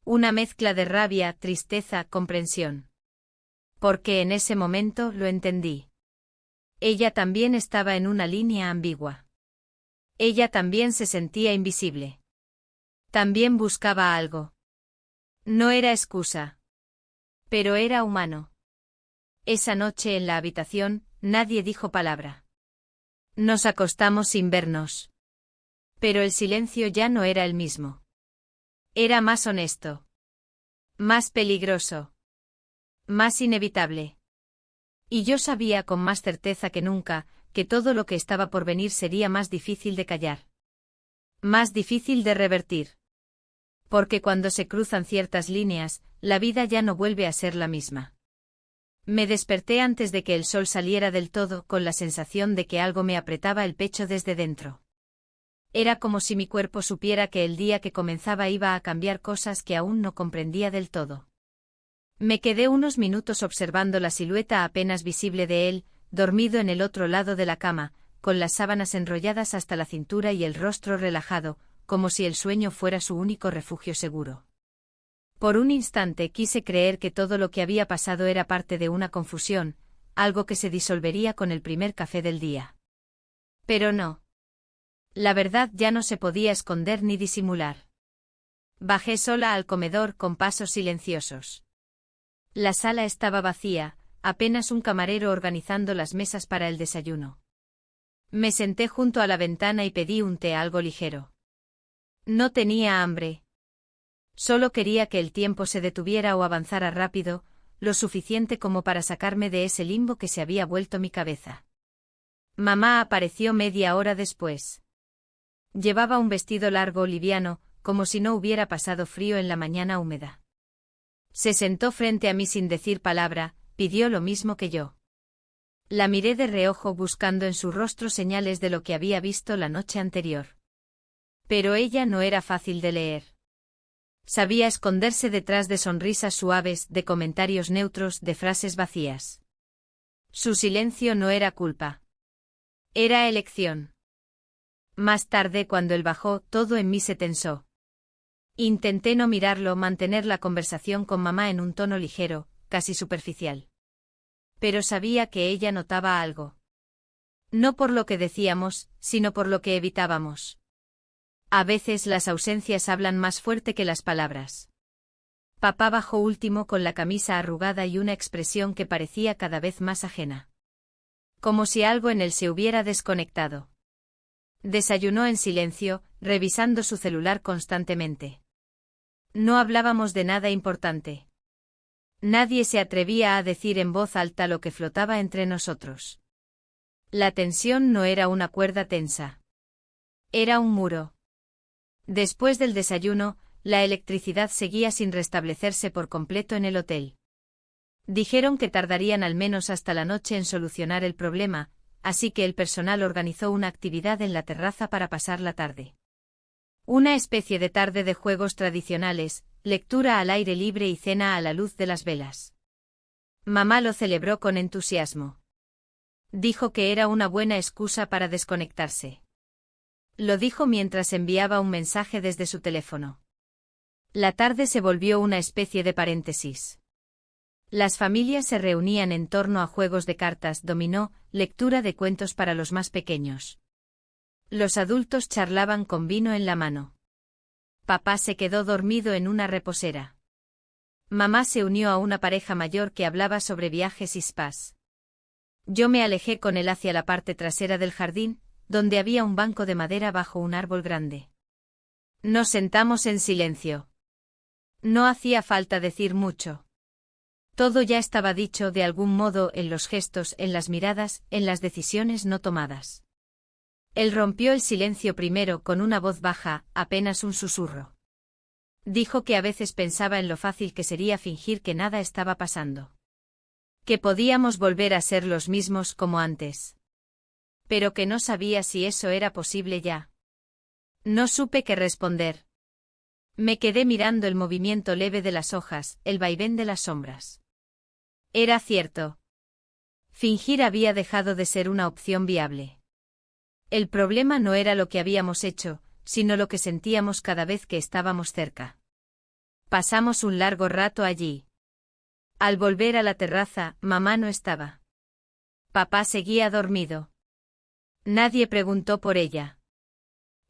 Una mezcla de rabia, tristeza, comprensión. Porque en ese momento lo entendí. Ella también estaba en una línea ambigua. Ella también se sentía invisible. También buscaba algo. No era excusa. Pero era humano. Esa noche en la habitación, nadie dijo palabra. Nos acostamos sin vernos. Pero el silencio ya no era el mismo. Era más honesto. Más peligroso. Más inevitable. Y yo sabía con más certeza que nunca, que todo lo que estaba por venir sería más difícil de callar. Más difícil de revertir. Porque cuando se cruzan ciertas líneas, la vida ya no vuelve a ser la misma. Me desperté antes de que el sol saliera del todo, con la sensación de que algo me apretaba el pecho desde dentro. Era como si mi cuerpo supiera que el día que comenzaba iba a cambiar cosas que aún no comprendía del todo. Me quedé unos minutos observando la silueta apenas visible de él, dormido en el otro lado de la cama, con las sábanas enrolladas hasta la cintura y el rostro relajado, como si el sueño fuera su único refugio seguro. Por un instante quise creer que todo lo que había pasado era parte de una confusión, algo que se disolvería con el primer café del día. Pero no. La verdad ya no se podía esconder ni disimular. Bajé sola al comedor con pasos silenciosos. La sala estaba vacía, apenas un camarero organizando las mesas para el desayuno. Me senté junto a la ventana y pedí un té algo ligero. No tenía hambre. Solo quería que el tiempo se detuviera o avanzara rápido, lo suficiente como para sacarme de ese limbo que se había vuelto mi cabeza. Mamá apareció media hora después. Llevaba un vestido largo liviano, como si no hubiera pasado frío en la mañana húmeda. Se sentó frente a mí sin decir palabra, pidió lo mismo que yo. La miré de reojo buscando en su rostro señales de lo que había visto la noche anterior. Pero ella no era fácil de leer. Sabía esconderse detrás de sonrisas suaves, de comentarios neutros, de frases vacías. Su silencio no era culpa. Era elección. Más tarde, cuando él bajó, todo en mí se tensó. Intenté no mirarlo, mantener la conversación con mamá en un tono ligero, casi superficial. Pero sabía que ella notaba algo. No por lo que decíamos, sino por lo que evitábamos. A veces las ausencias hablan más fuerte que las palabras. Papá bajó último con la camisa arrugada y una expresión que parecía cada vez más ajena. Como si algo en él se hubiera desconectado. Desayunó en silencio, revisando su celular constantemente. No hablábamos de nada importante. Nadie se atrevía a decir en voz alta lo que flotaba entre nosotros. La tensión no era una cuerda tensa. Era un muro. Después del desayuno, la electricidad seguía sin restablecerse por completo en el hotel. Dijeron que tardarían al menos hasta la noche en solucionar el problema, así que el personal organizó una actividad en la terraza para pasar la tarde. Una especie de tarde de juegos tradicionales, lectura al aire libre y cena a la luz de las velas. Mamá lo celebró con entusiasmo. Dijo que era una buena excusa para desconectarse. Lo dijo mientras enviaba un mensaje desde su teléfono. La tarde se volvió una especie de paréntesis. Las familias se reunían en torno a juegos de cartas, dominó, lectura de cuentos para los más pequeños. Los adultos charlaban con vino en la mano. Papá se quedó dormido en una reposera. Mamá se unió a una pareja mayor que hablaba sobre viajes y spas. Yo me alejé con él hacia la parte trasera del jardín, donde había un banco de madera bajo un árbol grande. Nos sentamos en silencio. No hacía falta decir mucho. Todo ya estaba dicho de algún modo en los gestos, en las miradas, en las decisiones no tomadas. Él rompió el silencio primero con una voz baja, apenas un susurro. Dijo que a veces pensaba en lo fácil que sería fingir que nada estaba pasando. Que podíamos volver a ser los mismos como antes. pero que no sabía si eso era posible ya. No supe qué responder. Me quedé mirando el movimiento leve de las hojas, el vaivén de las sombras. Era cierto. Fingir había dejado de ser una opción viable. El problema no era lo que habíamos hecho, sino lo que sentíamos cada vez que estábamos cerca. Pasamos un largo rato allí. Al volver a la terraza, mamá no estaba. Papá seguía dormido. Nadie preguntó por ella.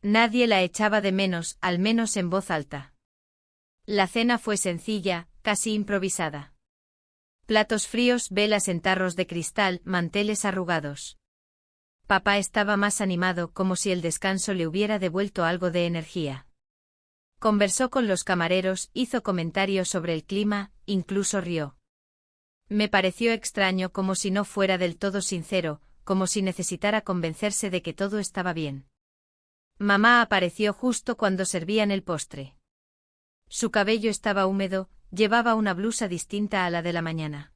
Nadie la echaba de menos, al menos en voz alta. La cena fue sencilla, casi improvisada. Platos fríos, velas en tarros de cristal, manteles arrugados. Papá estaba más animado, como si el descanso le hubiera devuelto algo de energía. Conversó con los camareros, hizo comentarios sobre el clima, incluso rió. Me pareció extraño, como si no fuera del todo sincero, como si necesitara convencerse de que todo estaba bien. Mamá apareció justo cuando servían el postre. Su cabello estaba húmedo, llevaba una blusa distinta a la de la mañana.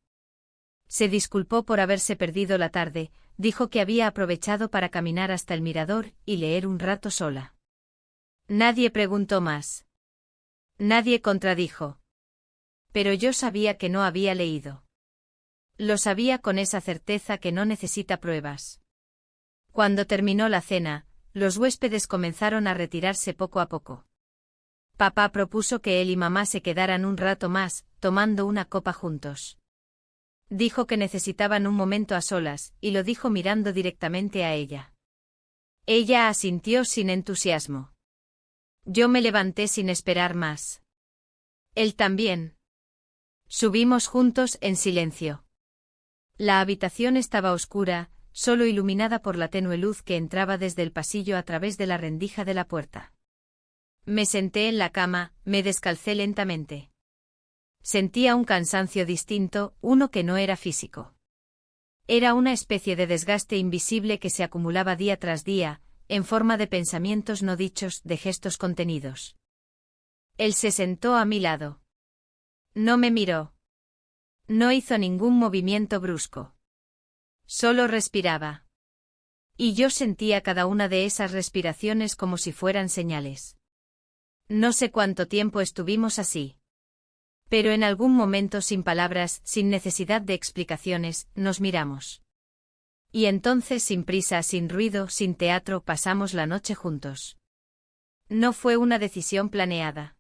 Se disculpó por haberse perdido la tarde, dijo que había aprovechado para caminar hasta el mirador y leer un rato sola. Nadie preguntó más. Nadie contradijo. Pero yo sabía que no había leído. Lo sabía con esa certeza que no necesita pruebas. Cuando terminó la cena, los huéspedes comenzaron a retirarse poco a poco. Papá propuso que él y mamá se quedaran un rato más, tomando una copa juntos. Dijo que necesitaban un momento a solas, y lo dijo mirando directamente a ella. Ella asintió sin entusiasmo. Yo me levanté sin esperar más. Él también. Subimos juntos en silencio. La habitación estaba oscura, solo iluminada por la tenue luz que entraba desde el pasillo a través de la rendija de la puerta. Me senté en la cama, me descalcé lentamente. Sentía un cansancio distinto, uno que no era físico. Era una especie de desgaste invisible que se acumulaba día tras día, en forma de pensamientos no dichos, de gestos contenidos. Él se sentó a mi lado. No me miró. No hizo ningún movimiento brusco. Solo respiraba. Y yo sentía cada una de esas respiraciones como si fueran señales. No sé cuánto tiempo estuvimos así. Pero en algún momento, sin palabras, sin necesidad de explicaciones, nos miramos. Y entonces, sin prisa, sin ruido, sin teatro, pasamos la noche juntos. No fue una decisión planeada.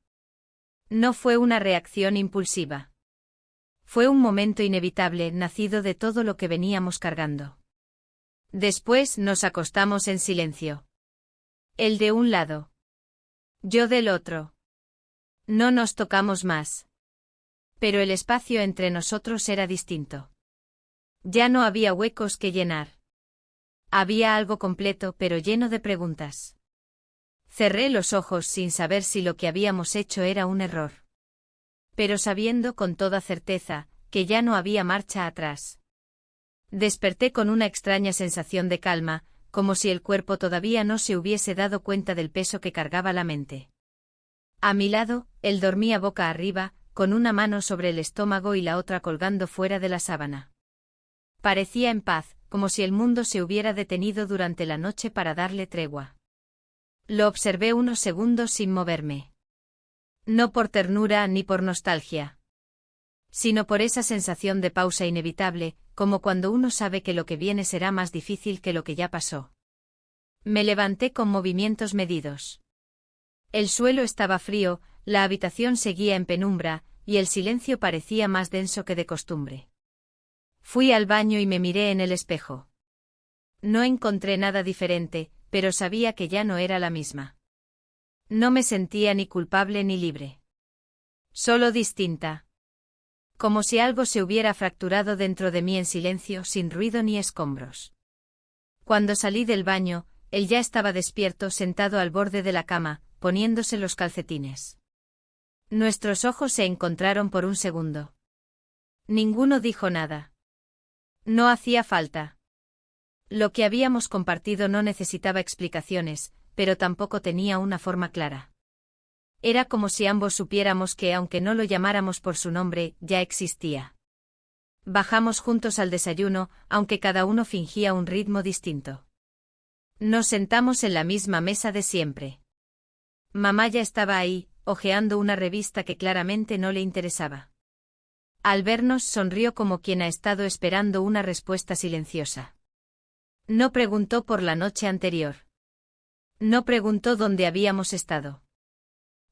No fue una reacción impulsiva. Fue un momento inevitable, nacido de todo lo que veníamos cargando. Después nos acostamos en silencio. Él de un lado. Yo del otro. No nos tocamos más. Pero el espacio entre nosotros era distinto. Ya no había huecos que llenar. Había algo completo, pero lleno de preguntas. Cerré los ojos sin saber si lo que habíamos hecho era un error. Pero sabiendo con toda certeza que ya no había marcha atrás. Desperté con una extraña sensación de calma, como si el cuerpo todavía no se hubiese dado cuenta del peso que cargaba la mente. A mi lado, él dormía boca arriba, con una mano sobre el estómago y la otra colgando fuera de la sábana. Parecía en paz, como si el mundo se hubiera detenido durante la noche para darle tregua. Lo observé unos segundos sin moverme. No por ternura ni por nostalgia, sino por esa sensación de pausa inevitable, como cuando uno sabe que lo que viene será más difícil que lo que ya pasó. Me levanté con movimientos medidos. El suelo estaba frío, la habitación seguía en penumbra, y el silencio parecía más denso que de costumbre. Fui al baño y me miré en el espejo. No encontré nada diferente, pero sabía que ya no era la misma. No me sentía ni culpable ni libre. Solo distinta. Como si algo se hubiera fracturado dentro de mí en silencio, sin ruido ni escombros. Cuando salí del baño, él ya estaba despierto, sentado al borde de la cama, poniéndose los calcetines. Nuestros ojos se encontraron por un segundo. Ninguno dijo nada. No hacía falta. Lo que habíamos compartido no necesitaba explicaciones, pero tampoco tenía una forma clara. Era como si ambos supiéramos que, aunque no lo llamáramos por su nombre, ya existía. Bajamos juntos al desayuno, aunque cada uno fingía un ritmo distinto. Nos sentamos en la misma mesa de siempre. Mamá ya estaba ahí, hojeando una revista que claramente no le interesaba. Al vernos sonrió como quien ha estado esperando una respuesta silenciosa. No preguntó por la noche anterior. No preguntó dónde habíamos estado.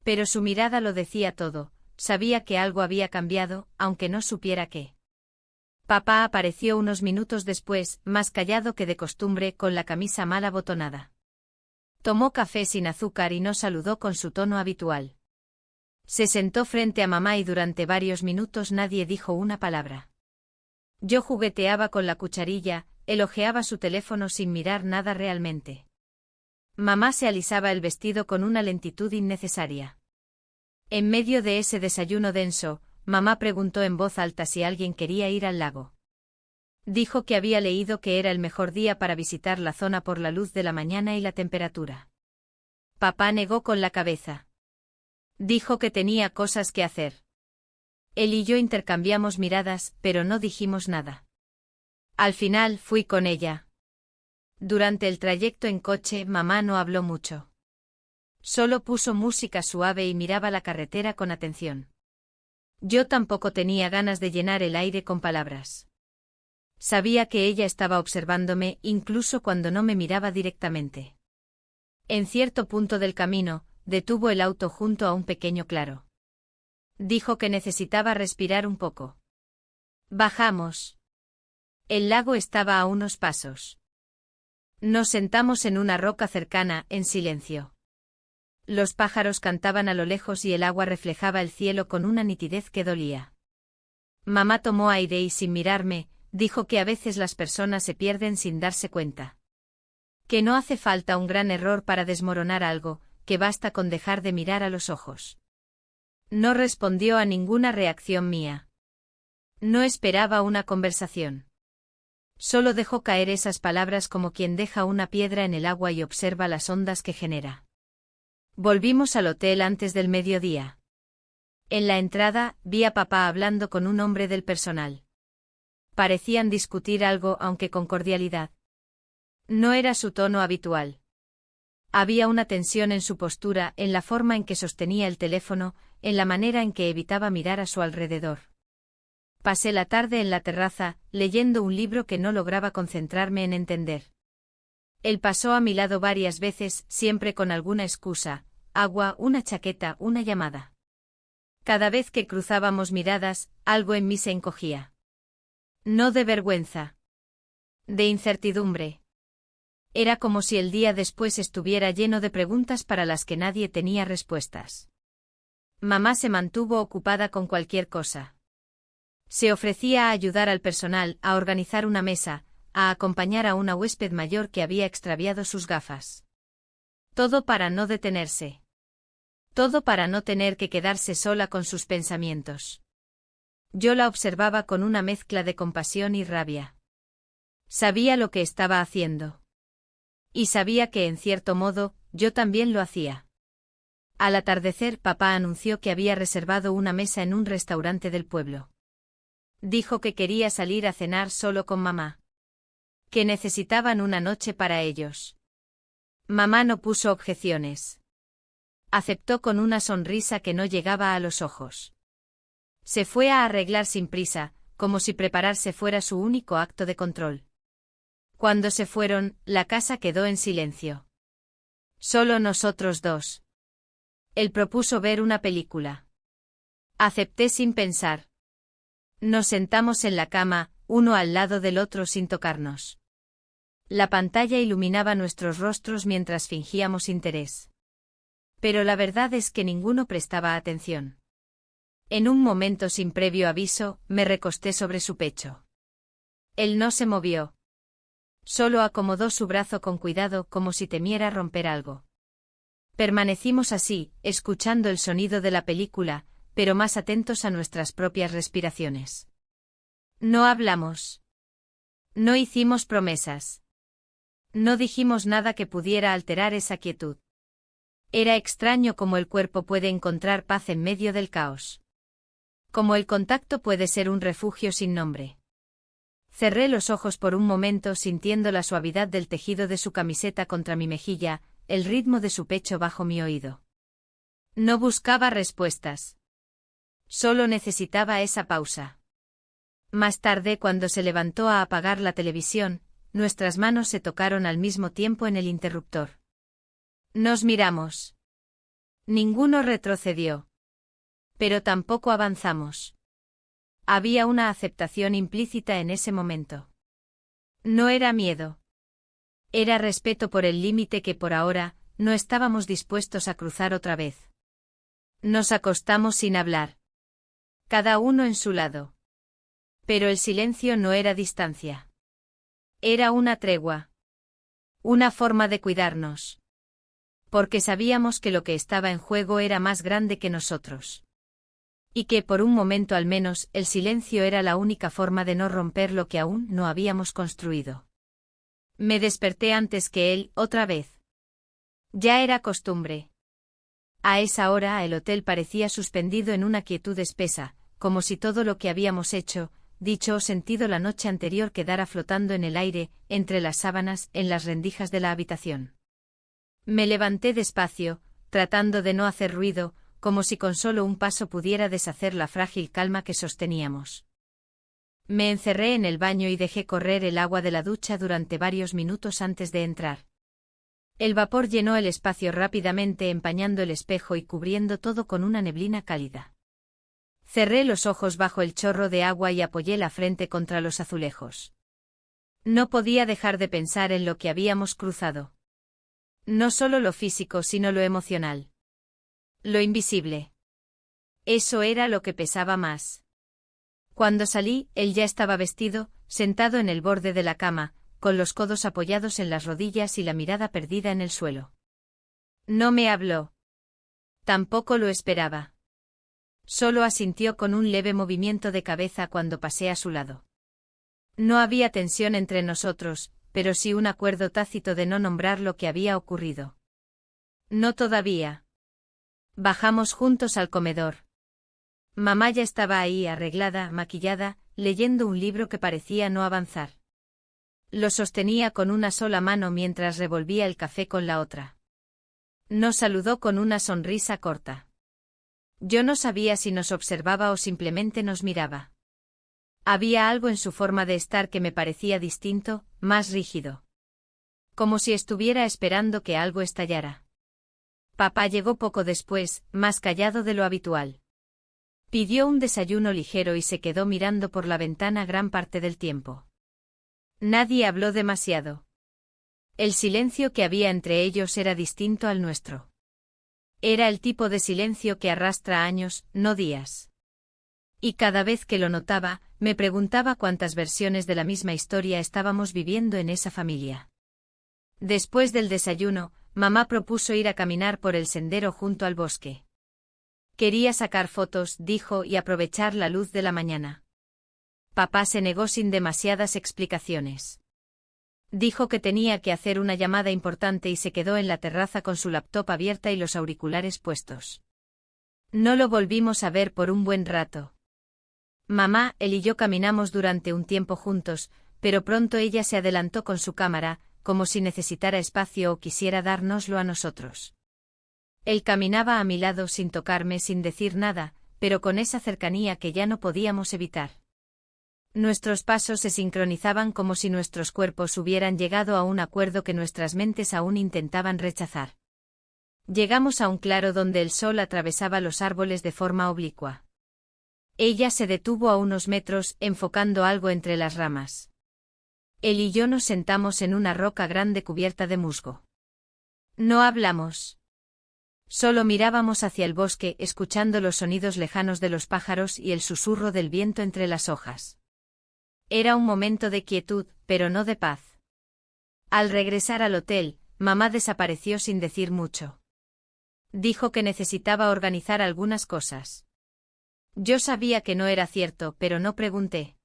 Pero su mirada lo decía todo, sabía que algo había cambiado, aunque no supiera qué. Papá apareció unos minutos después, más callado que de costumbre, con la camisa mal abotonada. Tomó café sin azúcar y nos saludó con su tono habitual. Se sentó frente a mamá y durante varios minutos nadie dijo una palabra. Yo jugueteaba con la cucharilla, él hojeaba su teléfono sin mirar nada realmente. Mamá se alisaba el vestido con una lentitud innecesaria. En medio de ese desayuno denso, mamá preguntó en voz alta si alguien quería ir al lago. Dijo que había leído que era el mejor día para visitar la zona por la luz de la mañana y la temperatura. Papá negó con la cabeza. Dijo que tenía cosas que hacer. Él y yo intercambiamos miradas, pero no dijimos nada. Al final fui con ella. Durante el trayecto en coche, mamá no habló mucho. Solo puso música suave y miraba la carretera con atención. Yo tampoco tenía ganas de llenar el aire con palabras. Sabía que ella estaba observándome, incluso cuando no me miraba directamente. En cierto punto del camino, detuvo el auto junto a un pequeño claro. Dijo que necesitaba respirar un poco. Bajamos. El lago estaba a unos pasos. Nos sentamos en una roca cercana, en silencio. Los pájaros cantaban a lo lejos y el agua reflejaba el cielo con una nitidez que dolía. Mamá tomó aire y sin mirarme, dijo que a veces las personas se pierden sin darse cuenta. Que no hace falta un gran error para desmoronar algo, que basta con dejar de mirar a los ojos. No respondió a ninguna reacción mía. No esperaba una conversación. Solo dejó caer esas palabras como quien deja una piedra en el agua y observa las ondas que genera. Volvimos al hotel antes del mediodía. En la entrada, vi a papá hablando con un hombre del personal. Parecían discutir algo, aunque con cordialidad. No era su tono habitual. Había una tensión en su postura, en la forma en que sostenía el teléfono, en la manera en que evitaba mirar a su alrededor. Pasé la tarde en la terraza, leyendo un libro que no lograba concentrarme en entender. Él pasó a mi lado varias veces, siempre con alguna excusa: agua, una chaqueta, una llamada. Cada vez que cruzábamos miradas, algo en mí se encogía. No de vergüenza. De incertidumbre. Era como si el día después estuviera lleno de preguntas para las que nadie tenía respuestas. Mamá se mantuvo ocupada con cualquier cosa. Se ofrecía a ayudar al personal, a organizar una mesa, a acompañar a una huésped mayor que había extraviado sus gafas. Todo para no detenerse. Todo para no tener que quedarse sola con sus pensamientos. Yo la observaba con una mezcla de compasión y rabia. Sabía lo que estaba haciendo. Y sabía que, en cierto modo, yo también lo hacía. Al atardecer, papá anunció que había reservado una mesa en un restaurante del pueblo. Dijo que quería salir a cenar solo con mamá. Que necesitaban una noche para ellos. Mamá no puso objeciones. Aceptó con una sonrisa que no llegaba a los ojos. Se fue a arreglar sin prisa, como si prepararse fuera su único acto de control. Cuando se fueron, la casa quedó en silencio. Solo nosotros dos. Él propuso ver una película. Acepté sin pensar. Nos sentamos en la cama, uno al lado del otro sin tocarnos. La pantalla iluminaba nuestros rostros mientras fingíamos interés. Pero la verdad es que ninguno prestaba atención. En un momento sin previo aviso, me recosté sobre su pecho. Él no se movió. Solo acomodó su brazo con cuidado, como si temiera romper algo. Permanecimos así, escuchando el sonido de la película, pero más atentos a nuestras propias respiraciones. No hablamos. No hicimos promesas. No dijimos nada que pudiera alterar esa quietud. Era extraño cómo el cuerpo puede encontrar paz en medio del caos. Como el contacto puede ser un refugio sin nombre. Cerré los ojos por un momento sintiendo la suavidad del tejido de su camiseta contra mi mejilla, el ritmo de su pecho bajo mi oído. No buscaba respuestas. Solo necesitaba esa pausa. Más tarde, cuando se levantó a apagar la televisión, nuestras manos se tocaron al mismo tiempo en el interruptor. Nos miramos. Ninguno retrocedió. Pero tampoco avanzamos. Había una aceptación implícita en ese momento. No era miedo. Era respeto por el límite que por ahora no estábamos dispuestos a cruzar otra vez. Nos acostamos sin hablar. Cada uno en su lado. Pero el silencio no era distancia. Era una tregua. Una forma de cuidarnos. Porque sabíamos que lo que estaba en juego era más grande que nosotros. Y que por un momento al menos el silencio era la única forma de no romper lo que aún no habíamos construido. Me desperté antes que él, otra vez. Ya era costumbre. A esa hora el hotel parecía suspendido en una quietud espesa, como si todo lo que habíamos hecho, dicho o sentido la noche anterior quedara flotando en el aire, entre las sábanas, en las rendijas de la habitación. Me levanté despacio, tratando de no hacer ruido, como si con solo un paso pudiera deshacer la frágil calma que sosteníamos. Me encerré en el baño y dejé correr el agua de la ducha durante varios minutos antes de entrar. El vapor llenó el espacio rápidamente empañando el espejo y cubriendo todo con una neblina cálida. Cerré los ojos bajo el chorro de agua y apoyé la frente contra los azulejos. No podía dejar de pensar en lo que habíamos cruzado. No solo lo físico sino lo emocional. Lo invisible. Eso era lo que pesaba más. Cuando salí, él ya estaba vestido, sentado en el borde de la cama, con los codos apoyados en las rodillas y la mirada perdida en el suelo. No me habló. Tampoco lo esperaba. Solo asintió con un leve movimiento de cabeza cuando pasé a su lado. No había tensión entre nosotros, pero sí un acuerdo tácito de no nombrar lo que había ocurrido. No todavía. Bajamos juntos al comedor. Mamá ya estaba ahí arreglada, maquillada, leyendo un libro que parecía no avanzar. Lo sostenía con una sola mano mientras revolvía el café con la otra. Nos saludó con una sonrisa corta. Yo no sabía si nos observaba o simplemente nos miraba. Había algo en su forma de estar que me parecía distinto, más rígido. Como si estuviera esperando que algo estallara. Papá llegó poco después, más callado de lo habitual. Pidió un desayuno ligero y se quedó mirando por la ventana gran parte del tiempo. Nadie habló demasiado. El silencio que había entre ellos era distinto al nuestro. Era el tipo de silencio que arrastra años, no días. Y cada vez que lo notaba, me preguntaba cuántas versiones de la misma historia estábamos viviendo en esa familia. Después del desayuno, mamá propuso ir a caminar por el sendero junto al bosque. Quería sacar fotos, dijo, y aprovechar la luz de la mañana. Papá se negó sin demasiadas explicaciones. Dijo que tenía que hacer una llamada importante y se quedó en la terraza con su laptop abierta y los auriculares puestos. No lo volvimos a ver por un buen rato. Mamá, él y yo caminamos durante un tiempo juntos, pero pronto ella se adelantó con su cámara, como si necesitara espacio o quisiera dárnoslo a nosotros. Él caminaba a mi lado sin tocarme, sin decir nada, pero con esa cercanía que ya no podíamos evitar. Nuestros pasos se sincronizaban como si nuestros cuerpos hubieran llegado a un acuerdo que nuestras mentes aún intentaban rechazar. Llegamos a un claro donde el sol atravesaba los árboles de forma oblicua. Ella se detuvo a unos metros, enfocando algo entre las ramas. Él y yo nos sentamos en una roca grande cubierta de musgo. No hablamos. Solo mirábamos hacia el bosque, escuchando los sonidos lejanos de los pájaros y el susurro del viento entre las hojas. Era un momento de quietud, pero no de paz. Al regresar al hotel, mamá desapareció sin decir mucho. Dijo que necesitaba organizar algunas cosas. Yo sabía que no era cierto, pero no pregunté.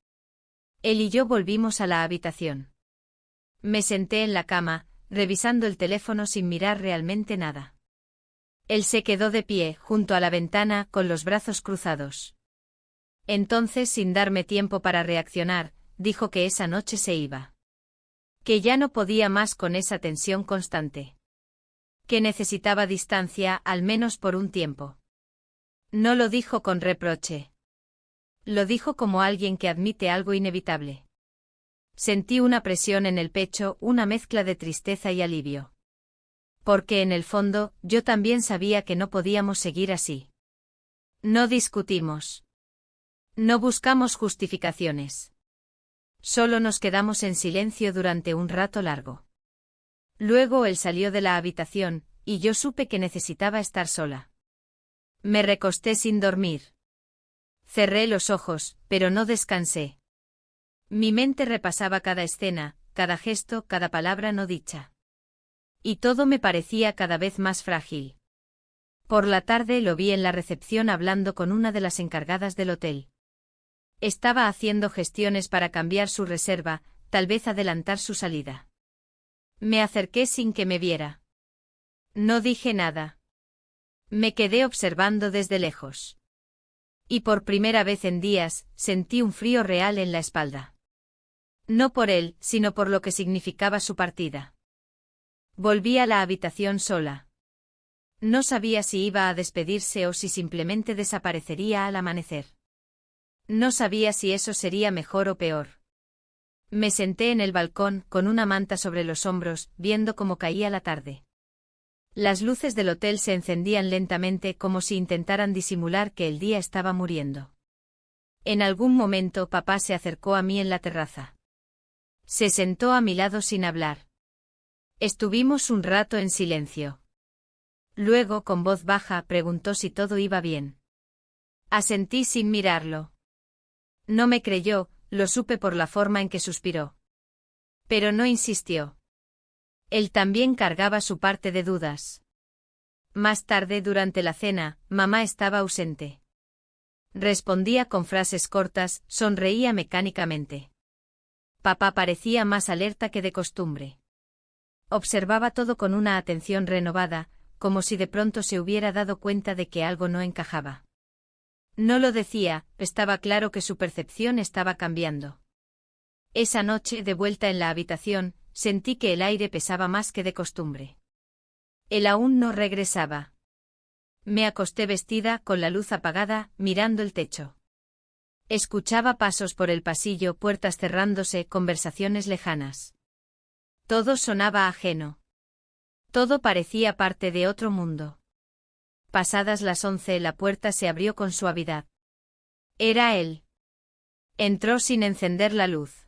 Él y yo volvimos a la habitación. Me senté en la cama, revisando el teléfono sin mirar realmente nada. Él se quedó de pie, junto a la ventana, con los brazos cruzados. Entonces, sin darme tiempo para reaccionar, dijo que esa noche se iba. Que ya no podía más con esa tensión constante. Que necesitaba distancia, al menos por un tiempo. No lo dijo con reproche. Lo dijo como alguien que admite algo inevitable. Sentí una presión en el pecho, una mezcla de tristeza y alivio. Porque en el fondo, yo también sabía que no podíamos seguir así. No discutimos. No buscamos justificaciones. Solo nos quedamos en silencio durante un rato largo. Luego él salió de la habitación, y yo supe que necesitaba estar sola. Me recosté sin dormir. Cerré los ojos, pero no descansé. Mi mente repasaba cada escena, cada gesto, cada palabra no dicha. Y todo me parecía cada vez más frágil. Por la tarde lo vi en la recepción hablando con una de las encargadas del hotel. Estaba haciendo gestiones para cambiar su reserva, tal vez adelantar su salida. Me acerqué sin que me viera. No dije nada. Me quedé observando desde lejos. Y por primera vez en días, sentí un frío real en la espalda. No por él, sino por lo que significaba su partida. Volví a la habitación sola. No sabía si iba a despedirse o si simplemente desaparecería al amanecer. No sabía si eso sería mejor o peor. Me senté en el balcón, con una manta sobre los hombros, viendo cómo caía la tarde. Las luces del hotel se encendían lentamente como si intentaran disimular que el día estaba muriendo. En algún momento papá se acercó a mí en la terraza. Se sentó a mi lado sin hablar. Estuvimos un rato en silencio. Luego, con voz baja, preguntó si todo iba bien. Asentí sin mirarlo. No me creyó, lo supe por la forma en que suspiró. Pero no insistió. Él también cargaba su parte de dudas. Más tarde, durante la cena, mamá estaba ausente. Respondía con frases cortas, sonreía mecánicamente. Papá parecía más alerta que de costumbre. Observaba todo con una atención renovada, como si de pronto se hubiera dado cuenta de que algo no encajaba. No lo decía, estaba claro que su percepción estaba cambiando. Esa noche, de vuelta en la habitación, sentí que el aire pesaba más que de costumbre. Él aún no regresaba. Me acosté vestida, con la luz apagada, mirando el techo. Escuchaba pasos por el pasillo, puertas cerrándose, conversaciones lejanas. Todo sonaba ajeno. Todo parecía parte de otro mundo. Pasadas las 11, la puerta se abrió con suavidad. Era él. Entró sin encender la luz.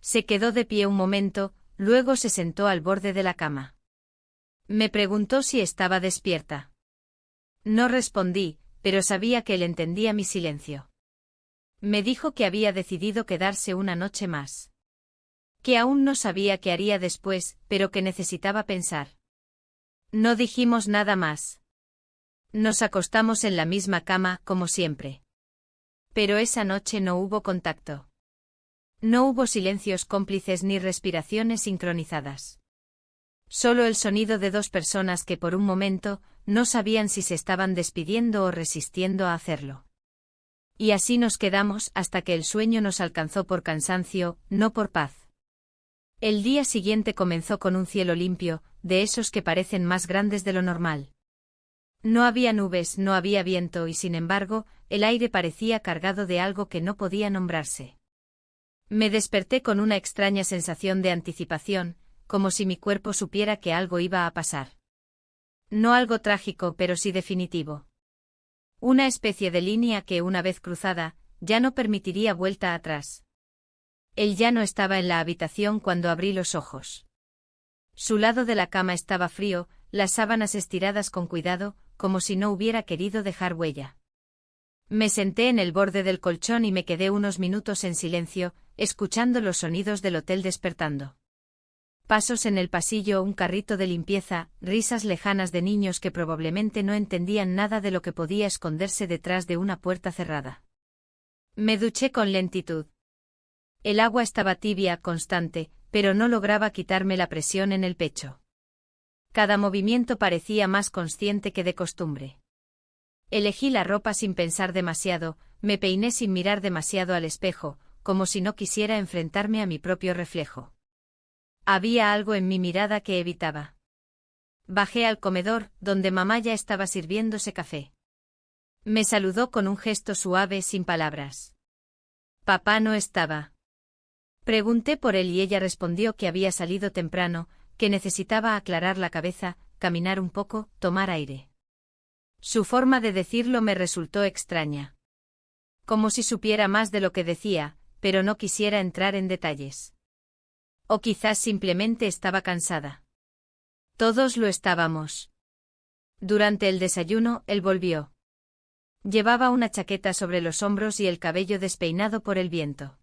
Se quedó de pie un momento, luego se sentó al borde de la cama. Me preguntó si estaba despierta. No respondí, pero sabía que él entendía mi silencio. Me dijo que había decidido quedarse una noche más. Que aún no sabía qué haría después, pero que necesitaba pensar. No dijimos nada más. Nos acostamos en la misma cama, como siempre. Pero esa noche no hubo contacto. No hubo silencios cómplices ni respiraciones sincronizadas. Solo el sonido de dos personas que por un momento no sabían si se estaban despidiendo o resistiendo a hacerlo. Y así nos quedamos hasta que el sueño nos alcanzó por cansancio, no por paz. El día siguiente comenzó con un cielo limpio, de esos que parecen más grandes de lo normal. No había nubes, no había viento y sin embargo, el aire parecía cargado de algo que no podía nombrarse. Me desperté con una extraña sensación de anticipación, como si mi cuerpo supiera que algo iba a pasar. No algo trágico, pero sí definitivo. Una especie de línea que, una vez cruzada, ya no permitiría vuelta atrás. Él ya no estaba en la habitación cuando abrí los ojos. Su lado de la cama estaba frío, las sábanas estiradas con cuidado, como si no hubiera querido dejar huella. Me senté en el borde del colchón y me quedé unos minutos en silencio, escuchando los sonidos del hotel despertando. Pasos en el pasillo, un carrito de limpieza, risas lejanas de niños que probablemente no entendían nada de lo que podía esconderse detrás de una puerta cerrada. Me duché con lentitud. El agua estaba tibia, constante, pero no lograba quitarme la presión en el pecho. Cada movimiento parecía más consciente que de costumbre. Elegí la ropa sin pensar demasiado, me peiné sin mirar demasiado al espejo, como si no quisiera enfrentarme a mi propio reflejo. Había algo en mi mirada que evitaba. Bajé al comedor, donde mamá ya estaba sirviéndose café. Me saludó con un gesto suave sin palabras. Papá no estaba. Pregunté por él y ella respondió que había salido temprano, que necesitaba aclarar la cabeza, caminar un poco, tomar aire. Su forma de decirlo me resultó extraña. Como si supiera más de lo que decía, pero no quisiera entrar en detalles. O quizás simplemente estaba cansada. Todos lo estábamos. Durante el desayuno, él volvió. Llevaba una chaqueta sobre los hombros y el cabello despeinado por el viento.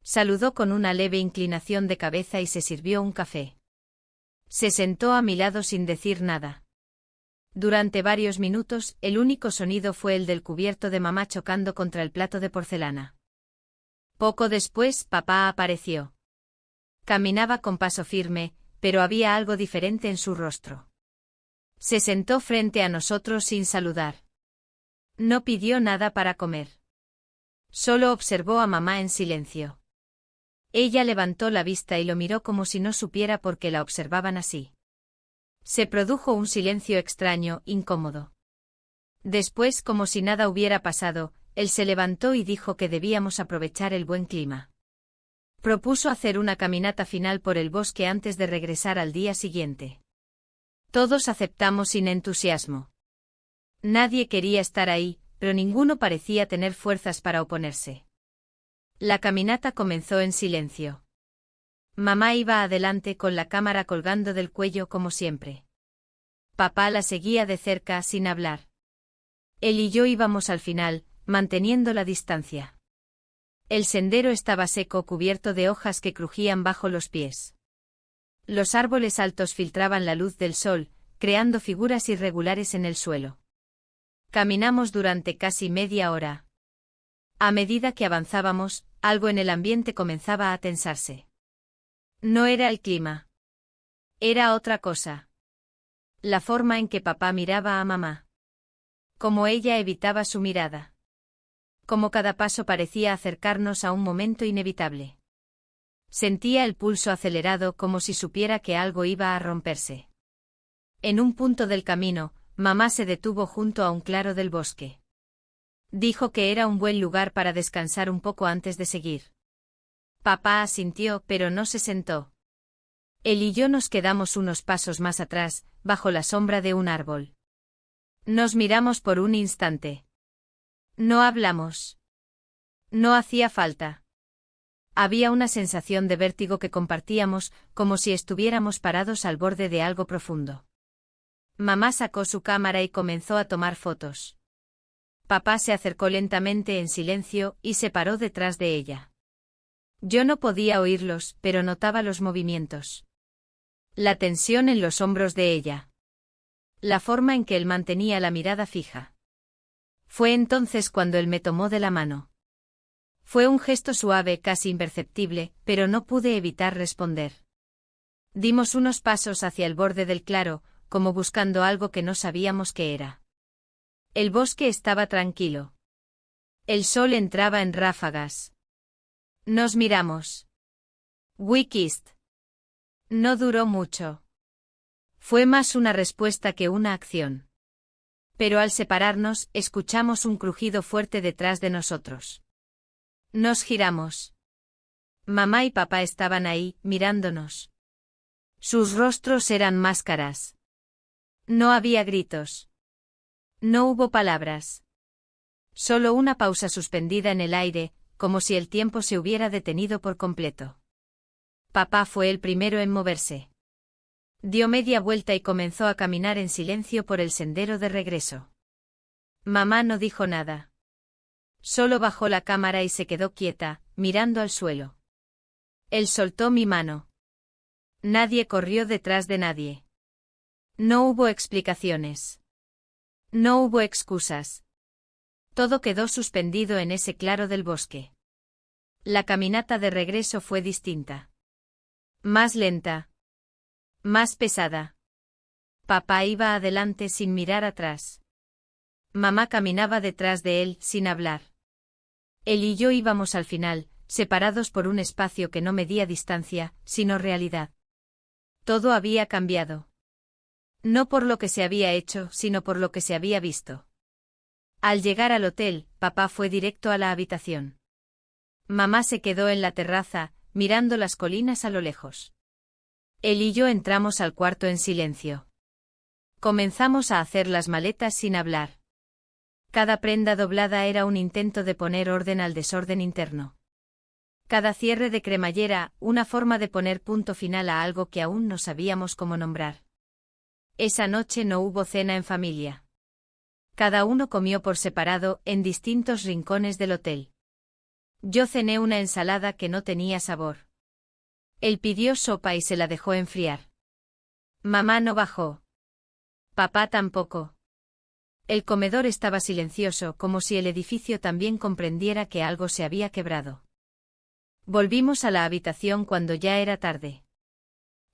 Saludó con una leve inclinación de cabeza y se sirvió un café. Se sentó a mi lado sin decir nada. Durante varios minutos, el único sonido fue el del cubierto de mamá chocando contra el plato de porcelana. Poco después, papá apareció. Caminaba con paso firme, pero había algo diferente en su rostro. Se sentó frente a nosotros sin saludar. No pidió nada para comer. Solo observó a mamá en silencio. Ella levantó la vista y lo miró como si no supiera por qué la observaban así. Se produjo un silencio extraño, incómodo. Después, como si nada hubiera pasado, él se levantó y dijo que debíamos aprovechar el buen clima. Propuso hacer una caminata final por el bosque antes de regresar al día siguiente. Todos aceptamos sin entusiasmo. Nadie quería estar ahí, pero ninguno parecía tener fuerzas para oponerse. La caminata comenzó en silencio. Mamá iba adelante con la cámara colgando del cuello como siempre. Papá la seguía de cerca sin hablar. Él y yo íbamos al final, manteniendo la distancia. El sendero estaba seco, cubierto de hojas que crujían bajo los pies. Los árboles altos filtraban la luz del sol, creando figuras irregulares en el suelo. Caminamos durante casi media hora. A medida que avanzábamos, algo en el ambiente comenzaba a tensarse. No era el clima. Era otra cosa. La forma en que papá miraba a mamá. Como ella evitaba su mirada. Como cada paso parecía acercarnos a un momento inevitable. Sentía el pulso acelerado como si supiera que algo iba a romperse. En un punto del camino, mamá se detuvo junto a un claro del bosque. Dijo que era un buen lugar para descansar un poco antes de seguir. Papá asintió, pero no se sentó. Él y yo nos quedamos unos pasos más atrás, bajo la sombra de un árbol. Nos miramos por un instante. No hablamos. No hacía falta. Había una sensación de vértigo que compartíamos, como si estuviéramos parados al borde de algo profundo. Mamá sacó su cámara y comenzó a tomar fotos. Papá se acercó lentamente en silencio y se paró detrás de ella. Yo no podía oírlos, pero notaba los movimientos. La tensión en los hombros de ella. La forma en que él mantenía la mirada fija. Fue entonces cuando él me tomó de la mano. Fue un gesto suave, casi imperceptible, pero no pude evitar responder. Dimos unos pasos hacia el borde del claro, como buscando algo que no sabíamos qué era. El bosque estaba tranquilo. El sol entraba en ráfagas. Nos miramos. We kissed. No duró mucho. Fue más una respuesta que una acción. Pero al separarnos, escuchamos un crujido fuerte detrás de nosotros. Nos giramos. Mamá y papá estaban ahí, mirándonos. Sus rostros eran máscaras. No había gritos. No hubo palabras. Solo una pausa suspendida en el aire, como si el tiempo se hubiera detenido por completo. Papá fue el primero en moverse. Dio media vuelta y comenzó a caminar en silencio por el sendero de regreso. Mamá no dijo nada. Solo bajó la cámara y se quedó quieta, mirando al suelo. Él soltó mi mano. Nadie corrió detrás de nadie. No hubo explicaciones. No hubo excusas. Todo quedó suspendido en ese claro del bosque. La caminata de regreso fue distinta. Más lenta. Más pesada. Papá iba adelante sin mirar atrás. Mamá caminaba detrás de él, sin hablar. Él y yo íbamos al final, separados por un espacio que no medía distancia, sino realidad. Todo había cambiado. No por lo que se había hecho, sino por lo que se había visto. Al llegar al hotel, papá fue directo a la habitación. Mamá se quedó en la terraza, mirando las colinas a lo lejos. Él y yo entramos al cuarto en silencio. Comenzamos a hacer las maletas sin hablar. Cada prenda doblada era un intento de poner orden al desorden interno. Cada cierre de cremallera, una forma de poner punto final a algo que aún no sabíamos cómo nombrar. Esa noche no hubo cena en familia. Cada uno comió por separado, en distintos rincones del hotel. Yo cené una ensalada que no tenía sabor. Él pidió sopa y se la dejó enfriar. Mamá no bajó. Papá tampoco. El comedor estaba silencioso, como si el edificio también comprendiera que algo se había quebrado. Volvimos a la habitación cuando ya era tarde.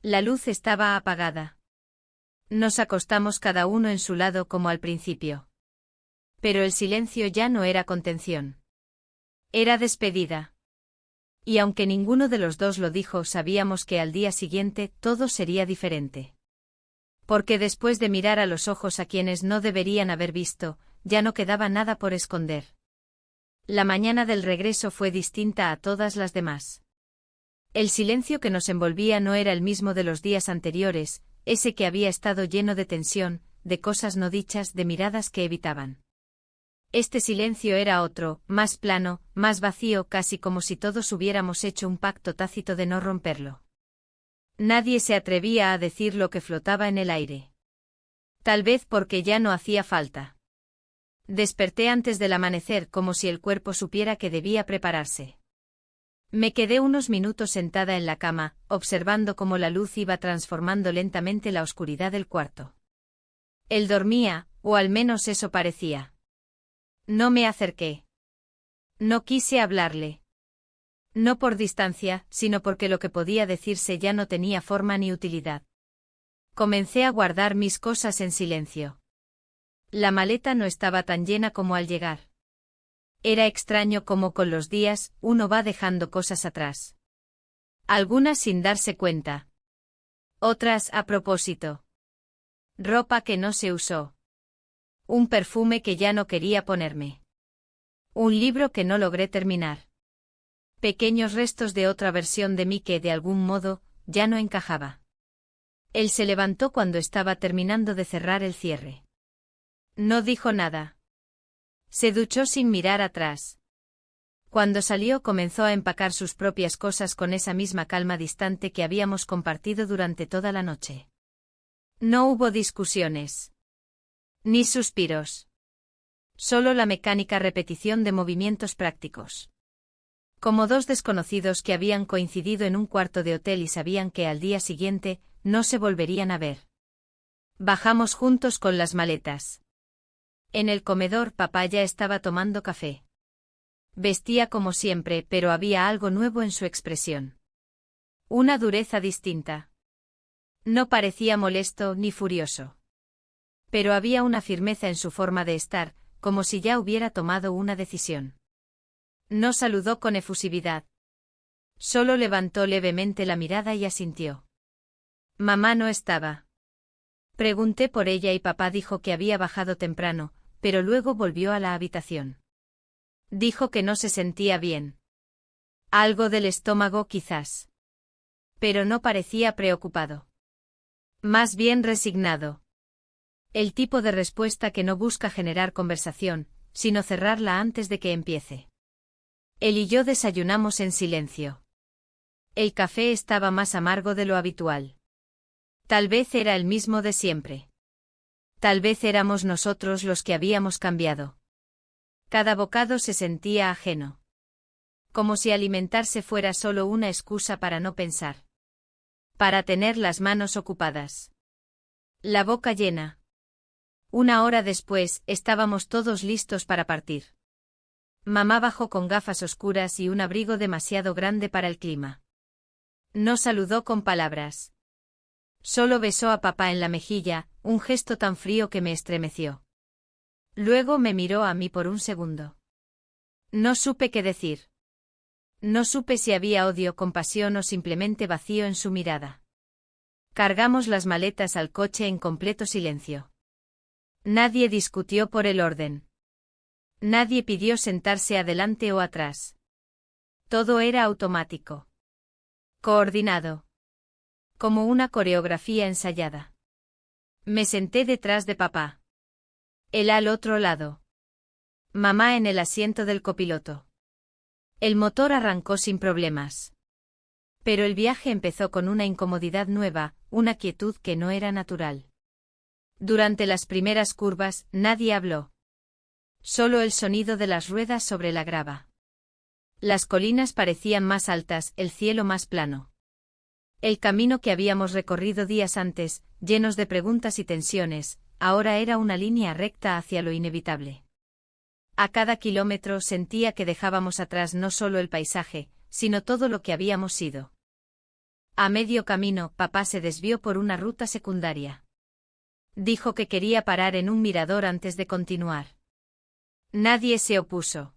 La luz estaba apagada. Nos acostamos cada uno en su lado como al principio. Pero el silencio ya no era contención. Era despedida. Y aunque ninguno de los dos lo dijo, sabíamos que al día siguiente todo sería diferente. Porque después de mirar a los ojos a quienes no deberían haber visto, ya no quedaba nada por esconder. La mañana del regreso fue distinta a todas las demás. El silencio que nos envolvía no era el mismo de los días anteriores, ese que había estado lleno de tensión, de cosas no dichas, de miradas que evitaban. Este silencio era otro, más plano, más vacío, casi como si todos hubiéramos hecho un pacto tácito de no romperlo. Nadie se atrevía a decir lo que flotaba en el aire. Tal vez porque ya no hacía falta. Desperté antes del amanecer, como si el cuerpo supiera que debía prepararse. Me quedé unos minutos sentada en la cama, observando cómo la luz iba transformando lentamente la oscuridad del cuarto. Él dormía, o al menos eso parecía. No me acerqué. No quise hablarle. No por distancia, sino porque lo que podía decirse ya no tenía forma ni utilidad. Comencé a guardar mis cosas en silencio. La maleta no estaba tan llena como al llegar. Era extraño cómo con los días uno va dejando cosas atrás. Algunas sin darse cuenta. Otras a propósito. Ropa que no se usó. Un perfume que ya no quería ponerme. Un libro que no logré terminar. Pequeños restos de otra versión de mí que de algún modo ya no encajaba. Él se levantó cuando estaba terminando de cerrar el cierre. No dijo nada. Se duchó sin mirar atrás. Cuando salió comenzó a empacar sus propias cosas con esa misma calma distante que habíamos compartido durante toda la noche. No hubo discusiones. Ni suspiros. Solo la mecánica repetición de movimientos prácticos. Como dos desconocidos que habían coincidido en un cuarto de hotel y sabían que al día siguiente no se volverían a ver. Bajamos juntos con las maletas. En el comedor papá ya estaba tomando café. Vestía como siempre, pero había algo nuevo en su expresión. Una dureza distinta. No parecía molesto ni furioso. Pero había una firmeza en su forma de estar, como si ya hubiera tomado una decisión. No saludó con efusividad. Solo levantó levemente la mirada y asintió. Mamá no estaba. Pregunté por ella y papá dijo que había bajado temprano, pero luego volvió a la habitación. Dijo que no se sentía bien. Algo del estómago quizás. Pero no parecía preocupado. Más bien resignado. El tipo de respuesta que no busca generar conversación, sino cerrarla antes de que empiece. Él y yo desayunamos en silencio. El café estaba más amargo de lo habitual. Tal vez era el mismo de siempre. Tal vez éramos nosotros los que habíamos cambiado. Cada bocado se sentía ajeno. Como si alimentarse fuera solo una excusa para no pensar. Para tener las manos ocupadas. La boca llena. Una hora después, estábamos todos listos para partir. Mamá bajó con gafas oscuras y un abrigo demasiado grande para el clima. No saludó con palabras. Solo besó a papá en la mejilla, un gesto tan frío que me estremeció. Luego me miró a mí por un segundo. No supe qué decir. No supe si había odio, compasión o simplemente vacío en su mirada. Cargamos las maletas al coche en completo silencio. Nadie discutió por el orden. Nadie pidió sentarse adelante o atrás. Todo era automático. Coordinado. Como una coreografía ensayada. Me senté detrás de papá. Él al otro lado. Mamá en el asiento del copiloto. El motor arrancó sin problemas. Pero el viaje empezó con una incomodidad nueva, una quietud que no era natural. Durante las primeras curvas, nadie habló. Solo el sonido de las ruedas sobre la grava. Las colinas parecían más altas, el cielo más plano. El camino que habíamos recorrido días antes, llenos de preguntas y tensiones, ahora era una línea recta hacia lo inevitable. A cada kilómetro sentía que dejábamos atrás no solo el paisaje, sino todo lo que habíamos sido. A medio camino, papá se desvió por una ruta secundaria. Dijo que quería parar en un mirador antes de continuar. Nadie se opuso.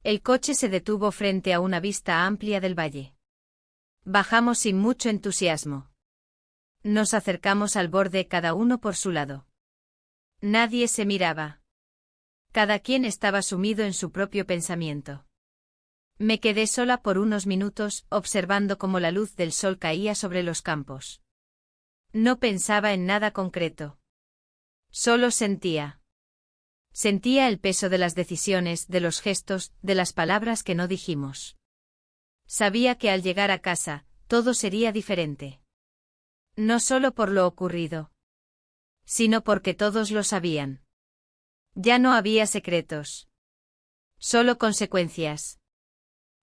El coche se detuvo frente a una vista amplia del valle. Bajamos sin mucho entusiasmo. Nos acercamos al borde, cada uno por su lado. Nadie se miraba. Cada quien estaba sumido en su propio pensamiento. Me quedé sola por unos minutos, observando cómo la luz del sol caía sobre los campos. No pensaba en nada concreto. Solo sentía. Sentía el peso de las decisiones, de los gestos, de las palabras que no dijimos. Sabía que al llegar a casa, todo sería diferente. No solo por lo ocurrido, sino porque todos lo sabían. Ya no había secretos. Solo consecuencias.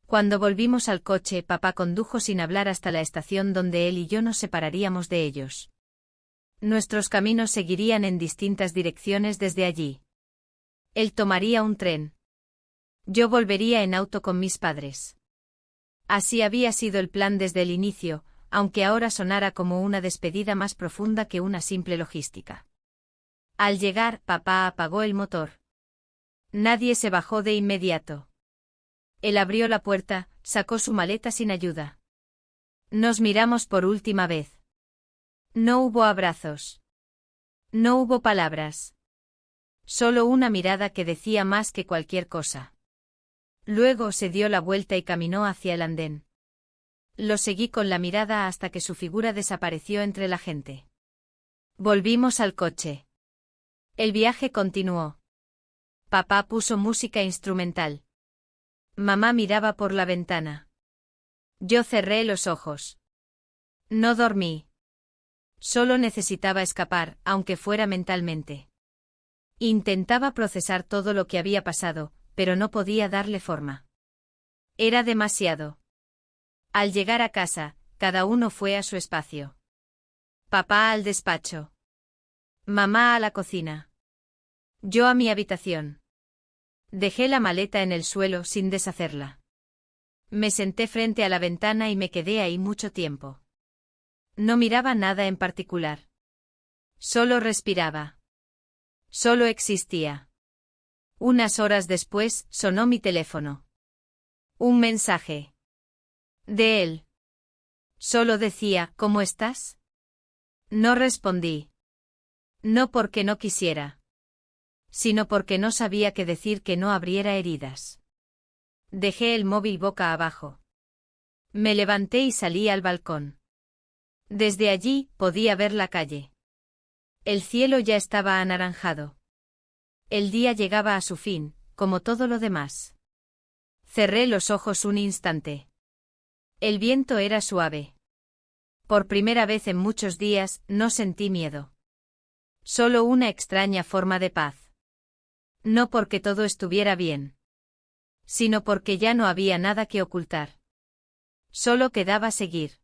Cuando volvimos al coche, papá condujo sin hablar hasta la estación donde él y yo nos separaríamos de ellos. Nuestros caminos seguirían en distintas direcciones desde allí. Él tomaría un tren. Yo volvería en auto con mis padres. Así había sido el plan desde el inicio, aunque ahora sonara como una despedida más profunda que una simple logística. Al llegar, papá apagó el motor. Nadie se bajó de inmediato. Él abrió la puerta, sacó su maleta sin ayuda. Nos miramos por última vez. No hubo abrazos. No hubo palabras. Solo una mirada que decía más que cualquier cosa. Luego se dio la vuelta y caminó hacia el andén. Lo seguí con la mirada hasta que su figura desapareció entre la gente. Volvimos al coche. El viaje continuó. Papá puso música instrumental. Mamá miraba por la ventana. Yo cerré los ojos. No dormí. Solo necesitaba escapar, aunque fuera mentalmente. Intentaba procesar todo lo que había pasado, pero no podía darle forma. Era demasiado. Al llegar a casa, cada uno fue a su espacio. Papá al despacho. Mamá a la cocina. Yo a mi habitación. Dejé la maleta en el suelo sin deshacerla. Me senté frente a la ventana y me quedé ahí mucho tiempo. No miraba nada en particular. Solo respiraba. Solo existía. Unas horas después, sonó mi teléfono. Un mensaje. De él. Solo decía, ¿cómo estás? No respondí. No porque no quisiera, sino porque no sabía qué decir que no abriera heridas. Dejé el móvil boca abajo. Me levanté y salí al balcón. Desde allí, podía ver la calle. El cielo ya estaba anaranjado. El día llegaba a su fin, como todo lo demás. Cerré los ojos un instante. El viento era suave. Por primera vez en muchos días, no sentí miedo. Solo una extraña forma de paz. No porque todo estuviera bien, sino porque ya no había nada que ocultar. Solo quedaba seguir.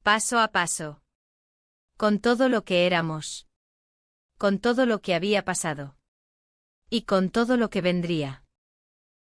Paso a paso. Con todo lo que éramos. Con todo lo que había pasado. Y con todo lo que vendría.